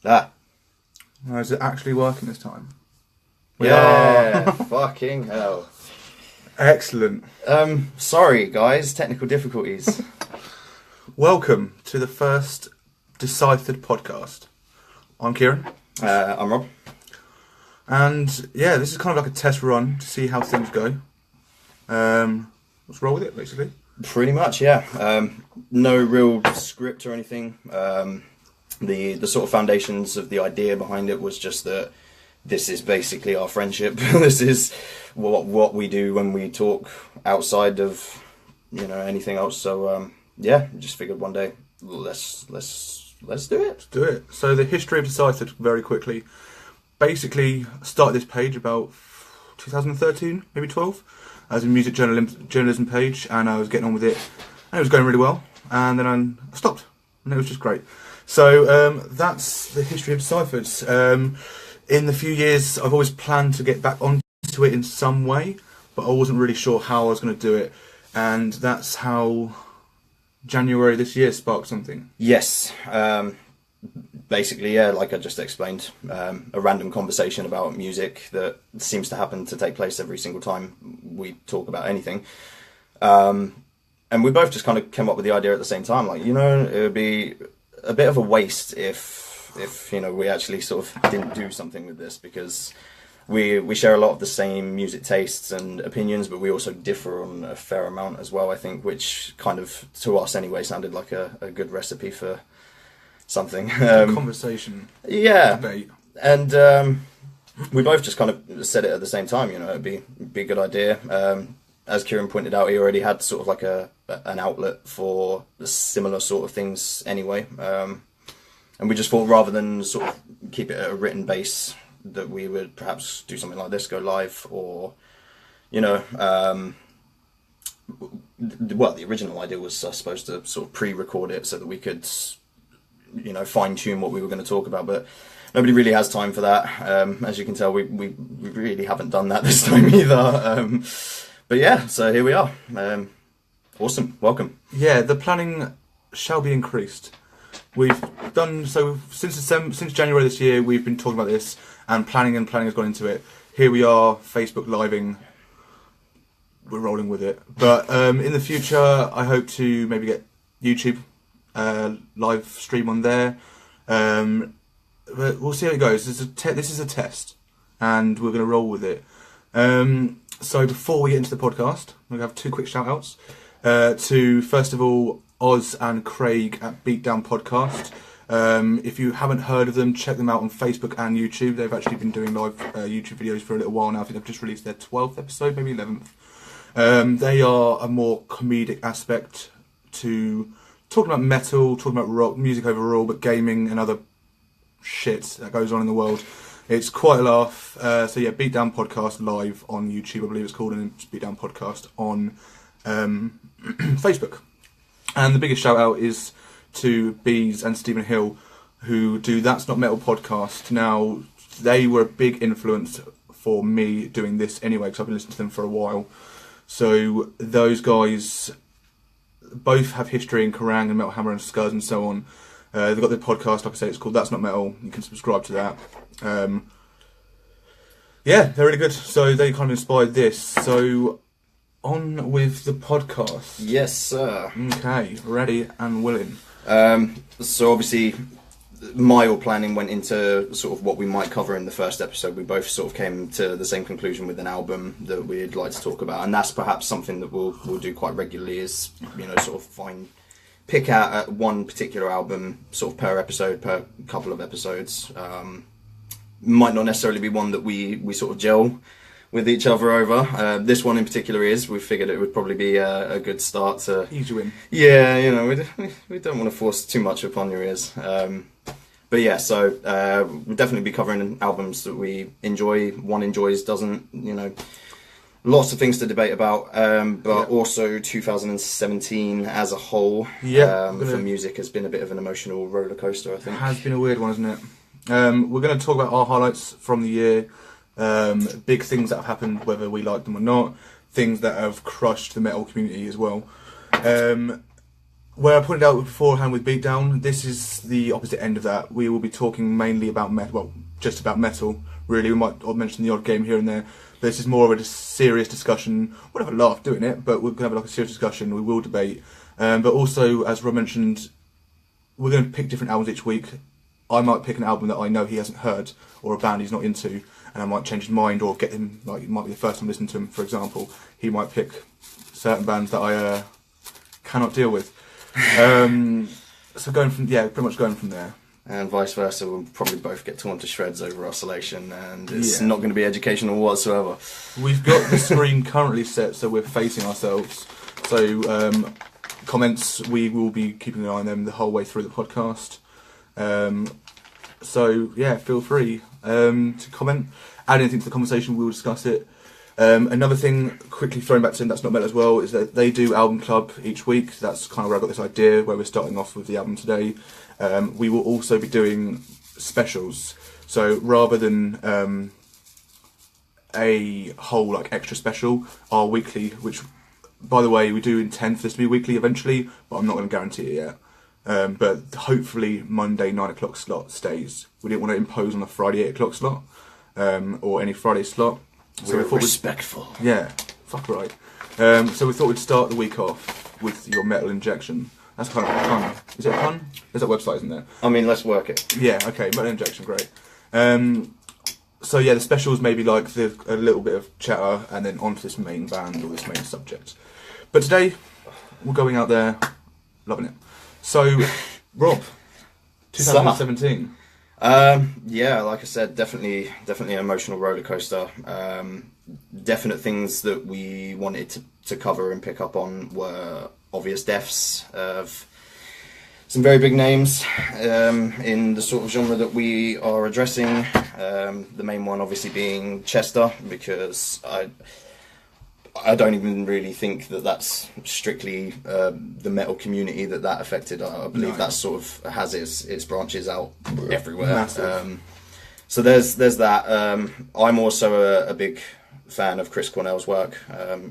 Ah, Is it actually working this time? yeah, fucking hell. Excellent. Sorry guys, technical difficulties. Welcome to the first Deciphered podcast. I'm Kieran. I'm Rob. And yeah, this is kind of like a test run to see how things go. Let's roll with it, basically. Pretty much, yeah. No real script or anything. The sort of foundations of the idea behind it was just that this is basically our friendship. This is what we do when we talk outside of anything else. So yeah, just figured one day let's do it. Let's do it. So the history of Deciphered, very quickly. Basically, started this page about 2013, maybe 12, as a music journalism page, and I was getting on with it, and it was going really well. And then I stopped, and it was just great. So that's the history of Deciphered. In the few years, I've always planned to get back onto it in some way, but I wasn't really sure how I was going to do it, and that's how January this year sparked something. Yes. Basically, yeah, like I just explained, a random conversation about music that seems to happen to take place every single time we talk about anything. And we both just kind of came up with the idea at the same time, like, it would be a bit of a waste if we actually sort of didn't do something with this, because we share a lot of the same music tastes and opinions, but we also differ on a fair amount as well, I think, which kind of, to us anyway, sounded like a good recipe for something. Conversation. Yeah. Debate. And we both just kind of said it at the same time, it'd be a good idea. As Kieran pointed out, he already had sort of like an outlet for similar sort of things anyway. And we just thought, rather than sort of keep it at a written base, that we would perhaps do something like this, go live, or, well, the original idea was, I suppose, to sort of pre-record it so that we could, fine-tune what we were going to talk about, but nobody really has time for that. As you can tell, we really haven't done that this time either. But yeah, so here we are. Awesome, welcome. Yeah, the planning shall be increased. We've done so since January this year. We've been talking about this, and planning has gone into it. Here we are, Facebook living. We're rolling with it. But in the future, I hope to maybe get YouTube live stream on there. But we'll see how it goes. This is a test, and we're going to roll with it. So before we get into the podcast, we're going to have two quick shout outs. To, first of all, Oz and Craig at Beatdown Podcast. If you haven't heard of them, check them out on Facebook and YouTube. They've actually been doing live YouTube videos for a little while now. I think they've just released their 12th episode, maybe 11th. They are a more comedic aspect to talking about metal, talking about rock, music overall, but gaming and other shit that goes on in the world. It's quite a laugh. So yeah, Beatdown Podcast live on YouTube, I believe it's called, and it's Beatdown Podcast on Facebook. And the biggest shout out is to Bees and Stephen Hill, who do That's Not Metal podcast. Now, they were a big influence for me doing this anyway, because I've been listening to them for a while. So those guys both have history in Kerrang and Metal Hammer and Scuzz and so on. They've got their podcast, like I say, it's called That's Not Metal. You can subscribe to that. Yeah, they're really good. So they kind of inspired this. So on with the podcast. Yes, sir. Okay, ready and willing. So obviously, my planning went into sort of what we might cover in the first episode. We both sort of came to the same conclusion with an album that we'd like to talk about, and that's perhaps something that we'll do quite regularly. Is sort of pick out one particular album sort of per episode, per couple of episodes. Might not necessarily be one that we sort of gel with each other over. This one in particular we figured it would probably be a good start to easy win. Yeah, we don't want to force too much upon your ears. But yeah, so we'll definitely be covering albums that we enjoy, one enjoys, doesn't, lots of things to debate about, but also 2017 as a whole for music has been a bit of an emotional roller coaster, I think. It has been a weird one, hasn't it? We're going to talk about our highlights from the year, big things that have happened, whether we like them or not, things that have crushed the metal community as well. where I pointed out beforehand with Beatdown, this is the opposite end of that. We will be talking mainly about metal, well, just about metal, really. We might mention the odd game here and there, but this is more of a serious discussion. We'll have a laugh doing it, but we're going to have like a serious discussion. We will debate. But also, as Rob mentioned, we're going to pick different albums each week. I might pick an album that I know he hasn't heard, or a band he's not into, and I might change his mind or get him, like, it might be the first time listening to him, for example. He might pick certain bands that I cannot deal with. So pretty much going from there. And vice versa, we'll probably both get torn to shreds over Oscillation, and it's not going to be educational whatsoever. We've got the screen currently set so we're facing ourselves. So comments, we will be keeping an eye on them the whole way through the podcast. So yeah, feel free to comment, add anything to the conversation, we'll discuss it. Another thing, quickly throwing back to them, that's not metal as well, is that they do album club each week. That's kind of where I got this idea, where we're starting off with the album today. We will also be doing specials. So rather than a whole like extra special, our weekly, which by the way we do intend for this to be weekly eventually, but I'm not going to guarantee it yet. But hopefully Monday 9 o'clock slot stays. We didn't want to impose on a Friday 8 o'clock slot or any Friday slot. So we're respectful. Yeah, fuck right. So we thought we'd start the week off with your Metal Injection. That's kind of a pun. Is it a pun? There's that website, isn't there? I mean, let's work it. Yeah, okay, Metal Injection, great. So yeah, the specials maybe like a little bit of chatter and then onto this main band or this main subject. But today, we're going out there, loving it. So, Rob, 2017. Yeah, like I said, definitely an emotional roller coaster. Definite things that we wanted to cover and pick up on were obvious deaths of some very big names in the sort of genre that we are addressing. The main one obviously being Chester, because I don't even really think that that's strictly the metal community that affected. I believe that sort of has its branches out everywhere. So there's that. I'm also a big fan of Chris Cornell's work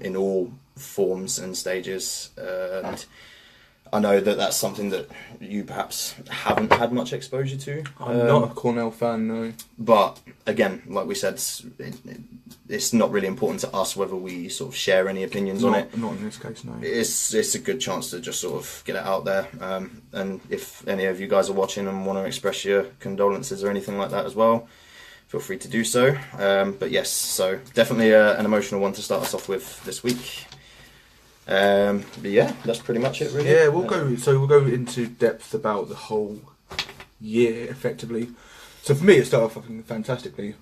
in all forms and stages, and I know that that's something that you perhaps haven't had much exposure to. I'm not a Cornell fan, no. But again, like we said, it's not really important to us whether we sort of share any opinions on it. Not in this case, no. It's a good chance to just sort of get it out there. And if any of you guys are watching and want to express your condolences or anything like that as well, feel free to do so. But yes, so definitely an emotional one to start us off with this week. But yeah, that's pretty much it, really. Yeah, we'll go into depth about the whole year, effectively. So for me, it started off fucking fantastically.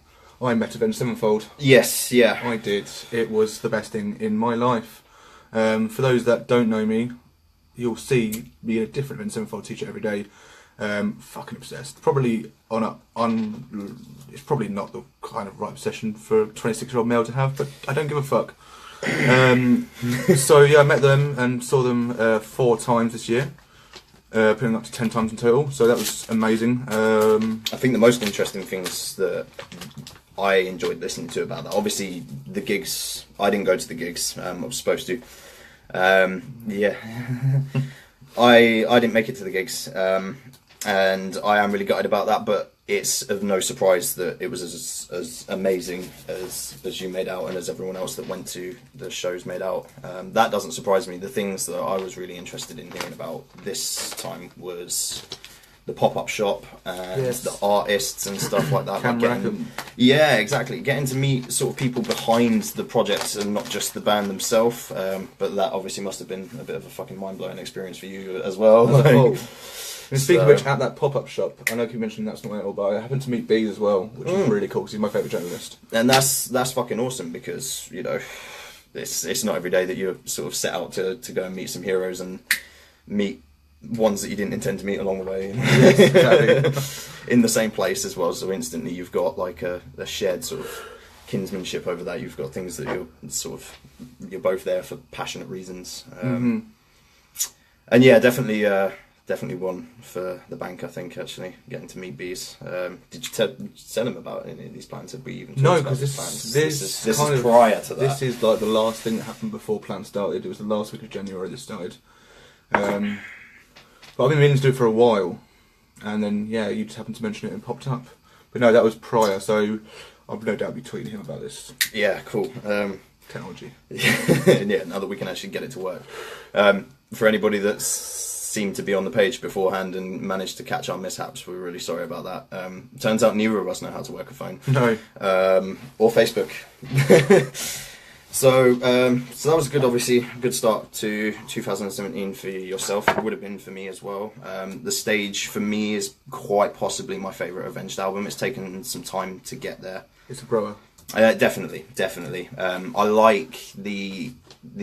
I met Avenged Sevenfold. Yes, yeah. I did. It was the best thing in my life. For those that don't know me, you'll see me in a different Avenged Sevenfold t-shirt every day. Fucking obsessed. Probably it's probably not the kind of right obsession for a 26-year-old male to have, but I don't give a fuck. So yeah, I met them and saw them 4 times this year, putting up to 10 times in total. So that was amazing. I think the most interesting things that I enjoyed listening to about that, obviously the gigs. I didn't go to the gigs. I was supposed to. Yeah, I didn't make it to the gigs, and I am really gutted about that. But it's of no surprise that it was as amazing as you made out and as everyone else that went to the shows made out. That doesn't surprise me. The things that I was really interested in hearing about this time was the pop-up shop and the artists and stuff like that. Yeah, exactly. Getting to meet sort of people behind the projects and not just the band themselves. But that obviously must have been a bit of a fucking mind-blowing experience for you as well. And speaking of which, at that pop-up shop, I know you mentioned that's not metal, but I happened to meet Bees as well, which is really cool because he's my favourite journalist. And that's fucking awesome because, you know, it's not every day that you sort of set out to go and meet some heroes and meet ones that you didn't intend to meet along the way. Yes, exactly. In the same place as well, so instantly you've got like a shared sort of kinsmanship over that. You've got things that you're both there for passionate reasons. And yeah, definitely one for the bank, I think, actually, getting to meet Bees. Did you tell him about any of these plans? Have we even talked No, about because this is prior to that. This is like the last thing that happened before plans started. It was the last week of January that started. But I've been meaning to do it for a while, and then yeah, you just happened to mention it and popped up. But no, that was prior, so I'll no doubt be tweeting him about this Yeah, cool. technology. Yeah, now that we can actually get it to work. For anybody that's seemed to be on the page beforehand and managed to catch our mishaps, we're really sorry about that. Turns out neither of us know how to work a phone. No. Or Facebook. So that was a good, obviously, good start to 2017 for yourself. It would have been for me as well. The Stage, for me, is quite possibly my favourite Avenged album. It's taken some time to get there. It's a grower. Definitely. I like the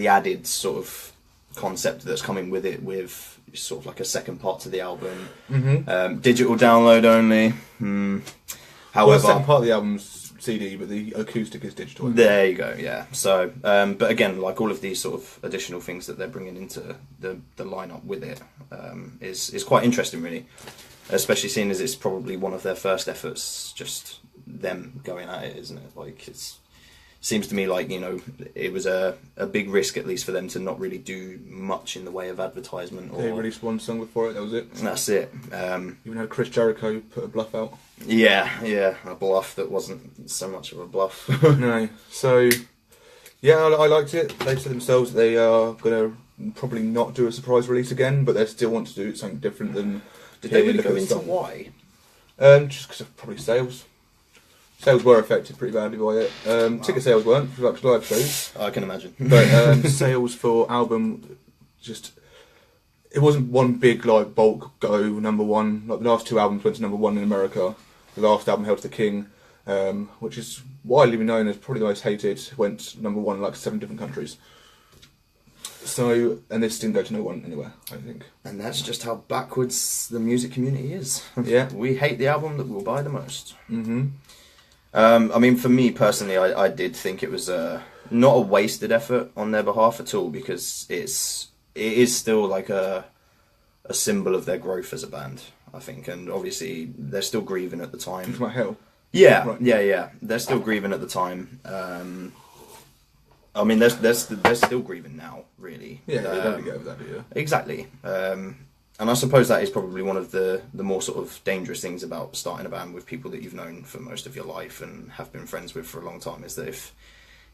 added sort of concept that's coming with it, with sort of like a second part to the album. Mm-hmm. Digital download only. However, Well, the second part of the album's CD, but the acoustic is digital. there you go, yeah. So, but again, like all of these sort of additional things that they're bringing into the lineup with it is quite interesting, really. Especially seeing as it's probably one of their first efforts, just them going at it, isn't it? Like seems to me like, you know, it was a big risk, at least for them, to not really do much in the way of advertisement. Or They released one song before it, that was it. that's it. Even had Chris Jericho put a bluff out. Yeah, a bluff that wasn't so much of a bluff. No. So, yeah, I liked it. They said themselves that they are going to probably not do a surprise release again, but they still want to do something different than... Did they really look go at the into song. why? Just because of probably sales. Sales were affected pretty badly by it. Ticket sales weren't, for like live shows. I can imagine. But sales for album, just... It wasn't one big like bulk go #1. Like the last two albums went to #1 in America. The last album, Hail to the King, which is widely known as probably the most hated, went #1 in like 7 different countries. So, and this didn't go to #1 anywhere, I think. And that's just how backwards the music community is. Yeah. We hate the album that we'll buy the most. Mm-hmm. I mean, for me personally, I did think it was not a wasted effort on their behalf at all, because it is still like a symbol of their growth as a band, I think. And obviously, they're still grieving at the time. It's my hell. Yeah, Right. yeah. They're still grieving at the time. I mean, they're still grieving now, really. Yeah, you don't really get over that, do you? Exactly. And I suppose that is probably one of the more sort of dangerous things about starting a band with people that you've known for most of your life and have been friends with for a long time, is that if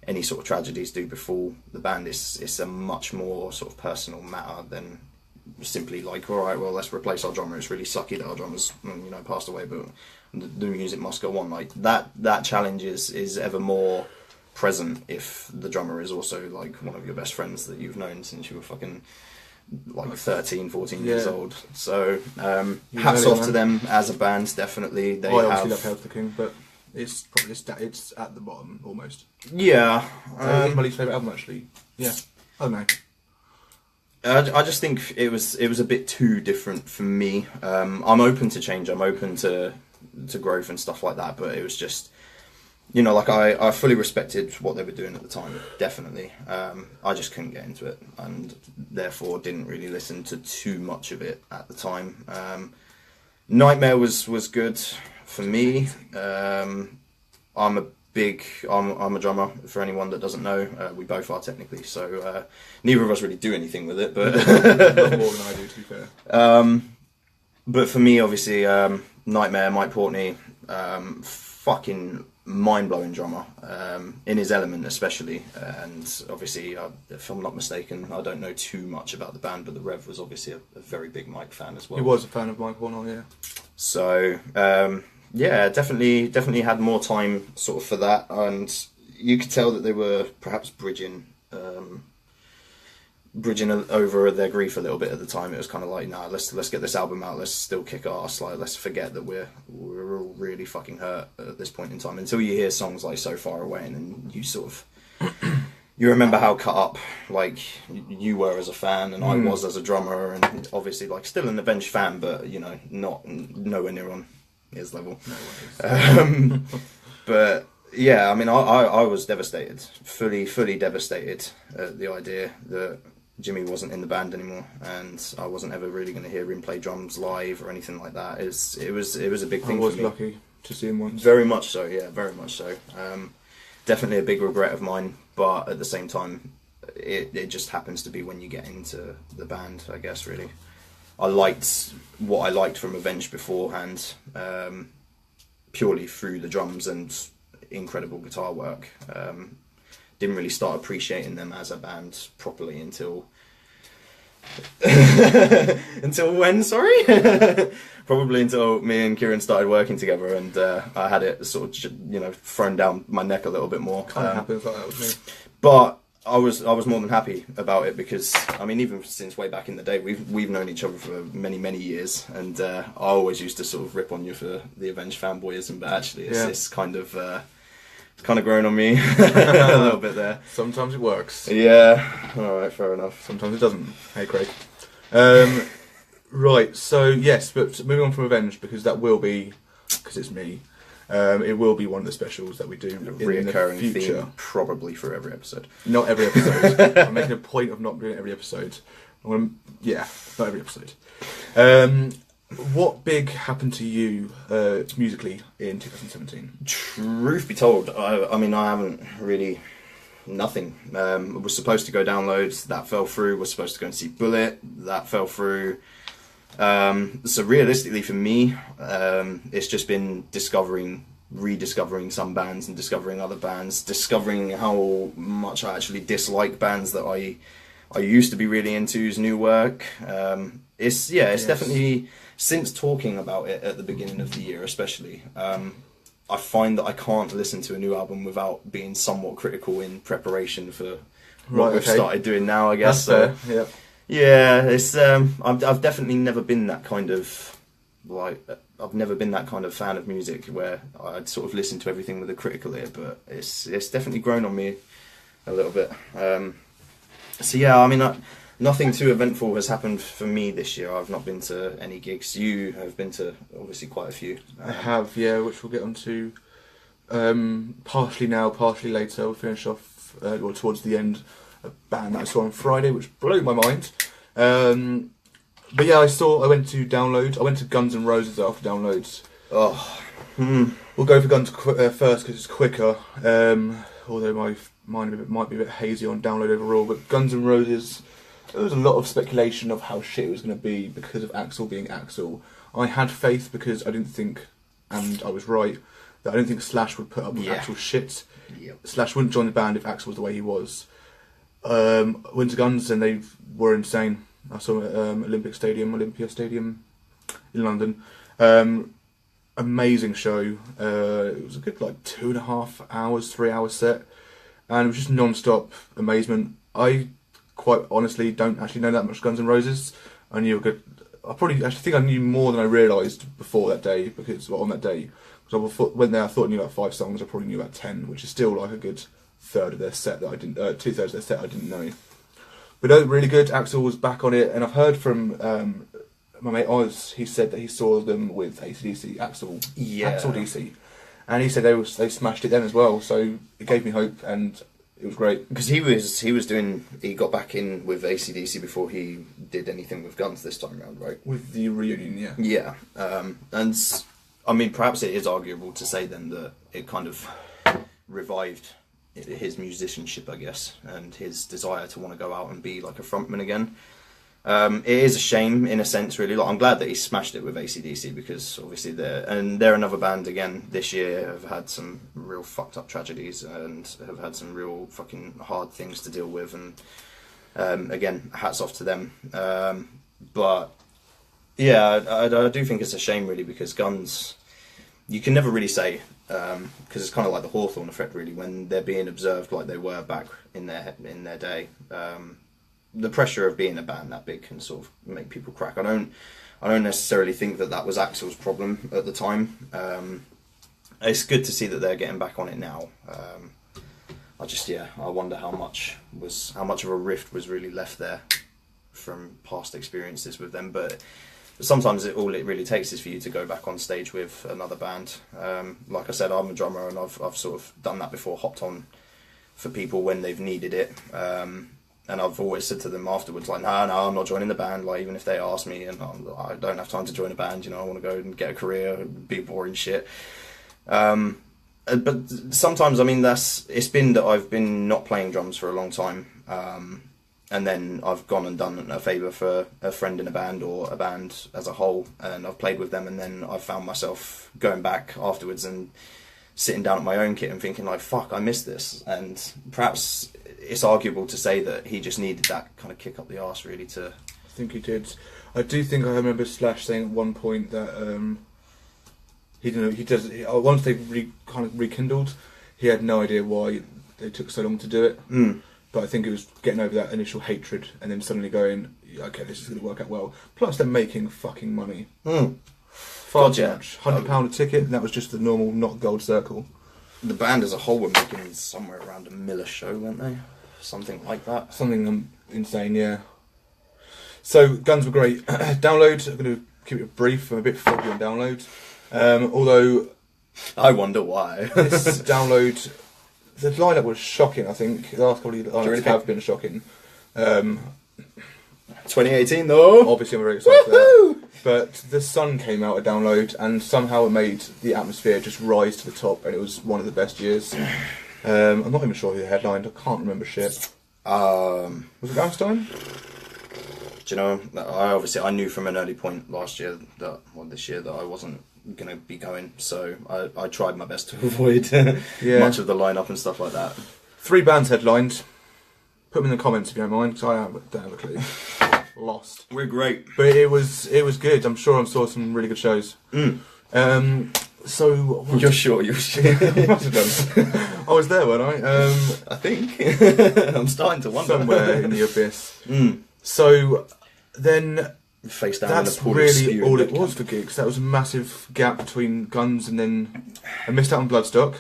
any sort of tragedies do befall the band, it's a much more sort of personal matter than simply like, all right, well, let's replace our drummer. It's really sucky that our drummer's, you know, passed away, but the music must go on. Like that challenge is ever more present if the drummer is also like one of your best friends that you've known since you were fucking like 13, 14 years Yeah. old. So You hats know it, off to man. them as a band. Definitely, they I obviously love have. Hail to the King, but it's probably it's at the bottom almost. Yeah, It's my least favourite album, actually. Yeah. I don't know. I just think it was a bit too different for me. I'm open to change. I'm open to growth and stuff like that. But it was just, you know, like I fully respected what they were doing at the time. Definitely, I just couldn't get into it, and therefore didn't really listen to too much of it at the time. Nightmare was good for me. I'm a drummer, for anyone that doesn't know. We both are technically, so neither of us really do anything with it, but A lot more than I do, to be fair. but for me, obviously, Nightmare, Mike Portney, fucking mind-blowing drummer, in his element especially. And obviously, if I'm not mistaken, I don't know too much about the band, but the Rev was obviously a very big Mike fan as well. He was a fan of Mike Hornell, yeah. So yeah, definitely had more time sort of for that, and you could tell that they were perhaps bridging over their grief a little bit at the time. It was kind of like, nah, let's get this album out. Let's still kick ass. Like, let's forget that we're all really fucking hurt at this point in time. Until you hear songs like So Far Away, and then you sort of you remember how cut up like you were as a fan, and I was as a drummer, and obviously like still an Avenged fan, but you know, nowhere near on his level. But yeah, I mean, I was devastated, fully devastated at the idea that Jimmy wasn't in the band anymore, and I wasn't ever really going to hear him play drums live or anything like that. It was a big I thing was for me. lucky to see him once. Very much so, yeah, very much so. Definitely a big regret of mine, but at the same time, it just happens to be when you get into the band, I guess, really. I liked what I liked from Avenged beforehand, purely through the drums and incredible guitar work. Didn't really start appreciating them as a band properly until until when? Sorry, probably until me and Kieran started working together, and I had it sort of thrown down my neck a little bit more. Kind of happens like that with me. But I was more than happy about it because I mean, even since way back in the day, we've known each other for many years, and I always used to sort of rip on you for the Avenged fanboyism, but actually it's kind of grown on me a little bit there. Sometimes it works. Yeah. All right. Fair enough. Sometimes it doesn't. Hey, Craig. Right. So yes, but moving on from Avenged, because that will be, because it's me. It will be one of the specials that we do in the Reoccurring future. theme, probably for every episode. Not every episode. I'm making a point of not doing it every episode. Not every episode. What big happened to you musically in 2017? Truth be told, I mean, I haven't really nothing. Was supposed to go download, that fell through. Was supposed to go and see Bullet, that fell through. So realistically for me, it's just been rediscovering some bands and discovering other bands, discovering how much I actually dislike bands that I used to be really into's new work. It's definitely, since talking about it at the beginning of the year especially, I find that I can't listen to a new album without being somewhat critical in preparation for what we've started doing now, I guess. That's fair, yeah. Yeah, it's I've definitely never been that kind of I've never been that kind of fan of music where I'd sort of listen to everything with a critical ear, but it's definitely grown on me a little bit. So yeah, I mean, nothing too eventful has happened for me this year. I've not been to any gigs. You have been to obviously quite a few. I have, yeah, which we'll get onto partially now, partially later. We'll finish off towards the end. A band that I saw on Friday, which blew my mind. But yeah, I went to download. I went to Guns N' Roses after downloads. Oh, We'll go for Guns first because it's quicker. Although my mind might be a bit hazy on download overall. But Guns N' Roses, there was a lot of speculation of how shit it was going to be because of Axl being Axl. I had faith because I didn't think, and I was right, that I didn't think Slash would put up with Axl's shit. Yep. Slash wouldn't join the band if Axl was the way he was. Went to Guns and they were insane. I saw them at Olympia Stadium in London. Amazing show. It was a good 2.5 hours, 3 hour set, and it was just non-stop amazement. I quite honestly don't actually know that much Guns N' Roses. I knew a good. I think I knew more than I realised before that day on that day. Because went there, I thought I knew 5 songs. I probably knew about 10, which is still a good third of their set that I didn't. 2/3 of their set I didn't know. But really good. Axl was back on it, and I've heard from my mate Oz. He said that he saw them with AC/DC, Axl DC, and he said they smashed it then as well. So it gave me hope, and it was great. Because he got back in with AC/DC before he did anything with Guns this time around, right? With the reunion, yeah. Yeah, and I mean, perhaps it is arguable to say then that it kind of revived his musicianship, I guess, and his desire to want to go out and be like a frontman again. It is a shame in a sense, really. I'm glad that he smashed it with AC/DC because obviously they're another band again this year have had some real fucked up tragedies and have had some real fucking hard things to deal with, and again, hats off to them. But yeah, I do think it's a shame really because Guns, you can never really say. Because it's kind of like the Hawthorne effect, really, when they're being observed like they were back in their day. The pressure of being a band that big can sort of make people crack. I don't necessarily think that was Axl's problem at the time. It's good to see that they're getting back on it now. I wonder how much of a rift was really left there from past experiences with them, but. Sometimes all it really takes is for you to go back on stage with another band. Like I said, I'm a drummer and I've sort of done that before, hopped on for people when they've needed it. And I've always said to them afterwards, like, no, I'm not joining the band, like, even if they ask me, and I don't have time to join a band, I want to go and get a career, be boring shit. But sometimes, I mean, it's been that I've been not playing drums for a long time. and then I've gone and done a favour for a friend in a band or a band as a whole, and I've played with them, and then I've found myself going back afterwards and sitting down at my own kit and thinking like, fuck, I missed this. And perhaps it's arguable to say that he just needed that kind of kick up the arse, really, to... I think he did. I do think I remember Slash saying at one point that he didn't know, once they kind of rekindled, he had no idea why they took so long to do it. But I think it was getting over that initial hatred and then suddenly going, okay, this is going to work out well. Plus they're making fucking money. Far too much. £100 a ticket, and that was just the normal, not Gold Circle. The band as a whole were making somewhere around £1 million a show, weren't they? Something like that. Something insane, yeah. So, Guns were great. Download, I'm going to keep it brief, I'm a bit foggy on Download. Although... I wonder why. This Download... The lineup was shocking, I think. The last couple of lineups have been shocking. 2018 though! Obviously I'm very excited for that. But The Sun came out at Download, and somehow it made the atmosphere just rise to the top, and it was one of the best years. I'm not even sure who headlined, I can't remember shit. Was it Rammstein? Do you know, I knew from an early point this year that I wasn't going to be going, so I tried my best to avoid much of the lineup and stuff like that. 3 bands headlined. Put them in the comments if you don't mind, because I don't have a clue. Lost. We're great. But it was good. I'm sure I saw some really good shows. So You're sure? You're sure? I must have done. I was there, weren't I? I think. I'm starting to wonder. Somewhere in the abyss. So then face down in a that's pool of really spew all and it was for gigs. That was a massive gap between Guns, and then I missed out on Bloodstock.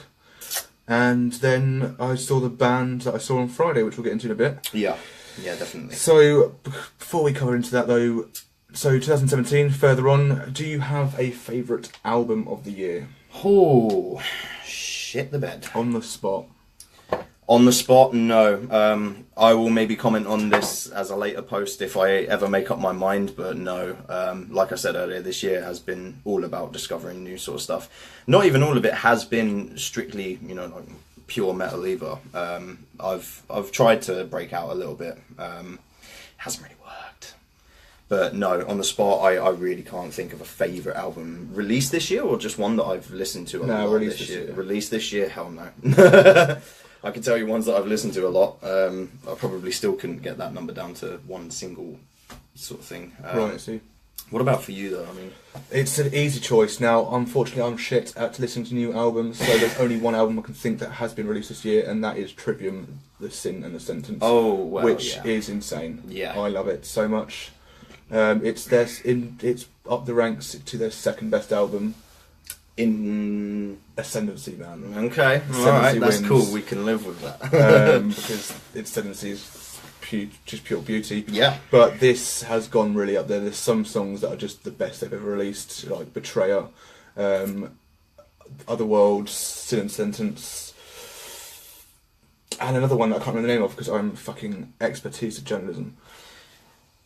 And then I saw the band that I saw on Friday, which we'll get into in a bit. Yeah, definitely. So, before we cover into that though, so 2017, further on, do you have a favourite album of the year? Oh, shit the bed. On the spot. On the spot, no. I will maybe comment on this as a later post if I ever make up my mind, but no. Like I said earlier, this year has been all about discovering new sort of stuff. Not even all of it has been strictly, like pure metal either. I've tried to break out a little bit. Hasn't really worked. But no, on the spot, I really can't think of a favourite album released this year, or just one that I've listened to a lot this year. Released this year? Hell no. I can tell you ones that I've listened to a lot. I probably still couldn't get that number down to one single sort of thing. Right, I see. What about for you, though? I mean, it's an easy choice. Now, unfortunately, I'm shit at listening to new albums, so there's only one album I can think that has been released this year, and that is Trivium, The Sin and the Sentence. Oh, well, which is insane. Yeah, I love it so much. It's up the ranks to their second best album. In Ascendancy, man. Okay, alright, that's cool. We can live with that. Because Ascendancy is just pure beauty. Yeah. But this has gone really up there. There's some songs that are just the best they've ever released, like Betrayer, Otherworld, Sin and Sentence, and another one that I can't remember the name of because I'm fucking expertise at journalism.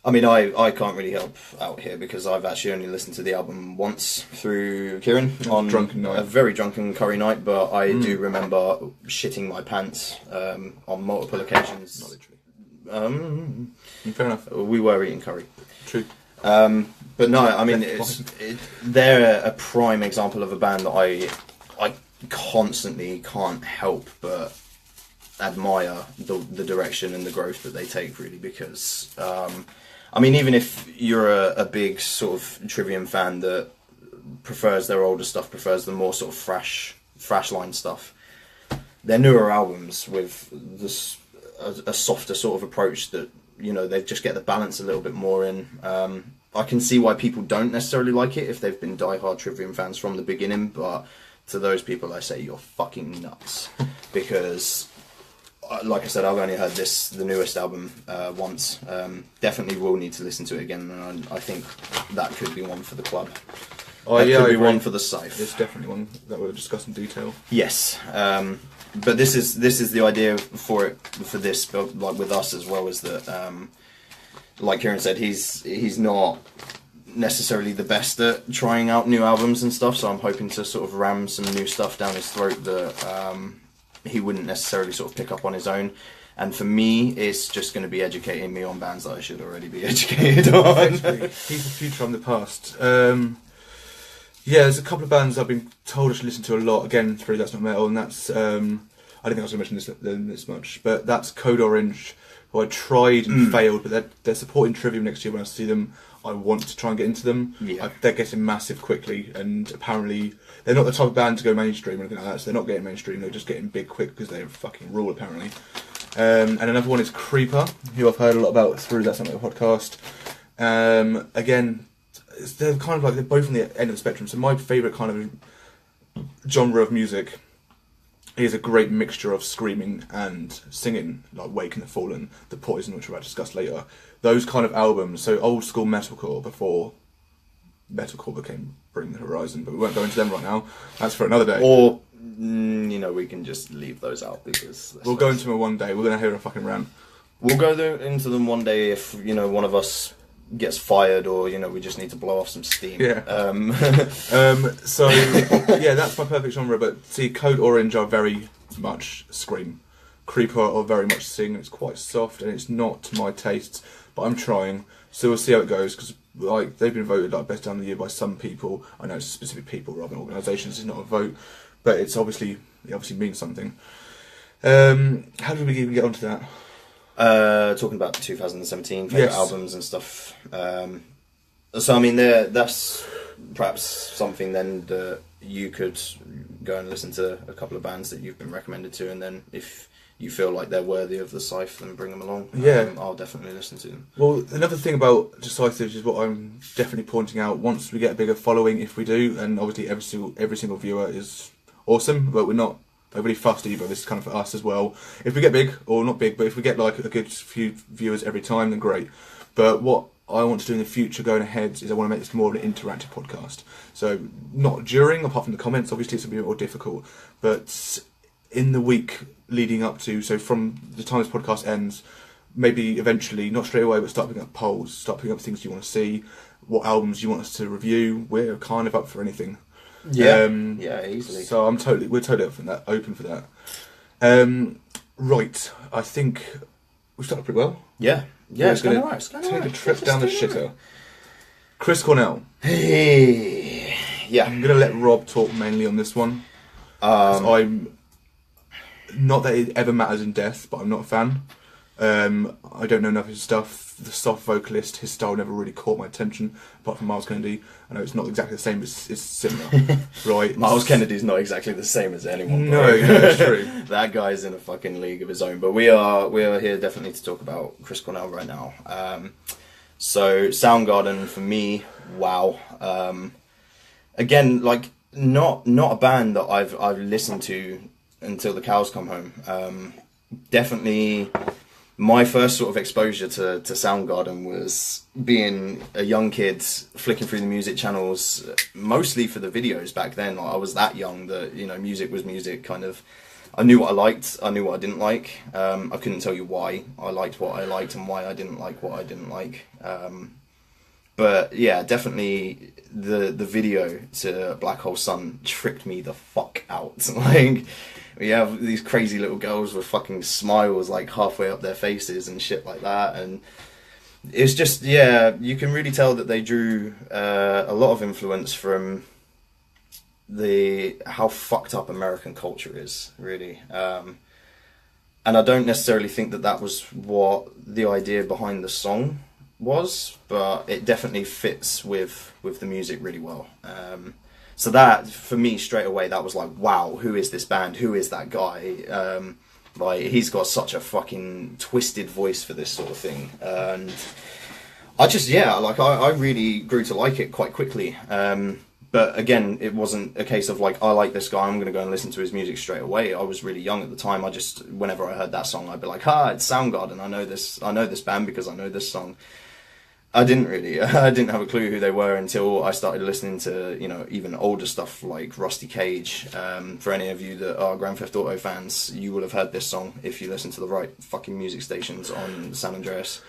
I mean, I can't really help out here because I've actually only listened to the album once through Kieran on drunken night. A very drunken curry night, but I do remember shitting my pants on multiple occasions. Not literally. Fair enough. We were eating curry. True. But no, I mean, they're a prime example of a band that I constantly can't help but admire the direction and the growth that they take, really, because I mean, even if you're a big sort of Trivium fan that prefers their older stuff, prefers the more sort of thrash line stuff, their newer albums with this a softer sort of approach that, they just get the balance a little bit more in. I can see why people don't necessarily like it if they've been diehard Trivium fans from the beginning, but to those people I say you're fucking nuts, because like I said, I've only heard the newest album once. Definitely will need to listen to it again, and I think that could be one for the club. That could be one for the Scythe. It's definitely one that we'll discuss in detail. Yes, but this is the idea for this, but like with us as well, is that like Kieran said, he's not necessarily the best at trying out new albums and stuff. So I'm hoping to sort of ram some new stuff down his throat that he wouldn't necessarily sort of pick up on his own. And for me, it's just going to be educating me on bands that I should already be educated on. He's the future, I'm the past. Yeah, there's a couple of bands I've been told I should listen to a lot. Again, through That's Not Metal, and that's I didn't think I was going to mention this much, but that's Code Orange, who I tried and failed, but they're supporting Trivium next year. When I see them, I want to try and get into them. Yeah. They're getting massive quickly, and apparently they're not the type of band to go mainstream or anything like that, so they're not getting mainstream, they're just getting big quick because they fucking rule, apparently. And another one is Creeper, who I've heard a lot about through That's Not Metal podcast. Again, they're kind of like, they're both on the end of the spectrum, so my favourite kind of genre of music is a great mixture of screaming and singing, like Wake and the Fallen, The Poison, which we'll discuss later. Those kind of albums, so old school metalcore before metalcore became Bring the Horizon, but we won't go into them right now. That's for another day. Or, we can just leave those out because... We'll go into them one day. We're going to hear a fucking rant. We'll go into them one day if, one of us gets fired or, we just need to blow off some steam. Yeah. So, yeah, that's my perfect genre, but see, Code Orange are very much scream. Creeper are very much sing. It's quite soft and it's not to my tastes, but I'm trying. So we'll see how it goes, because they've been voted like best down the year by some people. I know it's specific people rather than organisations. It's not a vote, but it obviously means something. How did we even get onto that? Talking about 2017 favourite albums and stuff. So I mean, that's perhaps something then that you could go and listen to a couple of bands that you've been recommended to, and then if you feel like they're worthy of the Scythe, then bring them along. Yeah, I'll definitely listen to them. Well, another thing about Decisive is what I'm definitely pointing out. Once we get a bigger following, if we do, and obviously every single viewer is awesome, but we're not overly fussed either. This is kind of for us as well. If we get big, or not big, but if we get like a good few viewers every time, then great. But what I want to do in the future going ahead is I want to make this more of an interactive podcast. So not during, apart from the comments, obviously it's a bit more difficult, but in the week leading up to, so from the time this podcast ends, maybe eventually, not straight away, but start picking up polls, start picking up things you want to see, what albums you want us to review. We're kind of up for anything. Yeah, easily. So we're totally open for that. Right, I think we started pretty well. Yeah, it's going alright. Take a trip down the shitter. Chris Cornell. Hey, yeah. I'm going to let Rob talk mainly on this one. I'm not that it ever matters in depth, but I'm not a fan. I don't know enough of his stuff. The soft vocalist, his style never really caught my attention, apart from Miles Kennedy. I know it's not exactly the same, but it's similar, right? Miles Kennedy's not exactly the same as anyone. No, it's true. That guy's in a fucking league of his own. But we are here definitely to talk about Chris Cornell right now. So Soundgarden for me, wow. Again, like not a band that I've listened to until the cows come home. Definitely my first sort of exposure to Soundgarden was being a young kid flicking through the music channels, mostly for the videos back then. Like, I was that young that, music was music, kind of. I knew what I liked, I knew what I didn't like. I couldn't tell you why I liked what I liked and why I didn't like what I didn't like. But yeah, definitely the video to Black Hole Sun tripped me the fuck out. Like, we have these crazy little girls with fucking smiles like halfway up their faces and shit like that, and it's just, yeah, you can really tell that they drew a lot of influence from how fucked up American culture is, really. And I don't necessarily think that was what the idea behind the song was, but it definitely fits with the music really well. So that, for me, straight away, that was like, wow, who is this band? Who is that guy? Like, he's got such a fucking twisted voice for this sort of thing. And I just, I really grew to like it quite quickly. But again, it wasn't a case of like, I like this guy, I'm going to go and listen to his music straight away. I was really young at the time. Whenever I heard that song, I'd be like, it's Soundgarden. I know this band because I know this song. I didn't have a clue who they were until I started listening to, even older stuff like Rusty Cage. For any of you that are Grand Theft Auto fans, you will have heard this song if you listen to the right fucking music stations on San Andreas.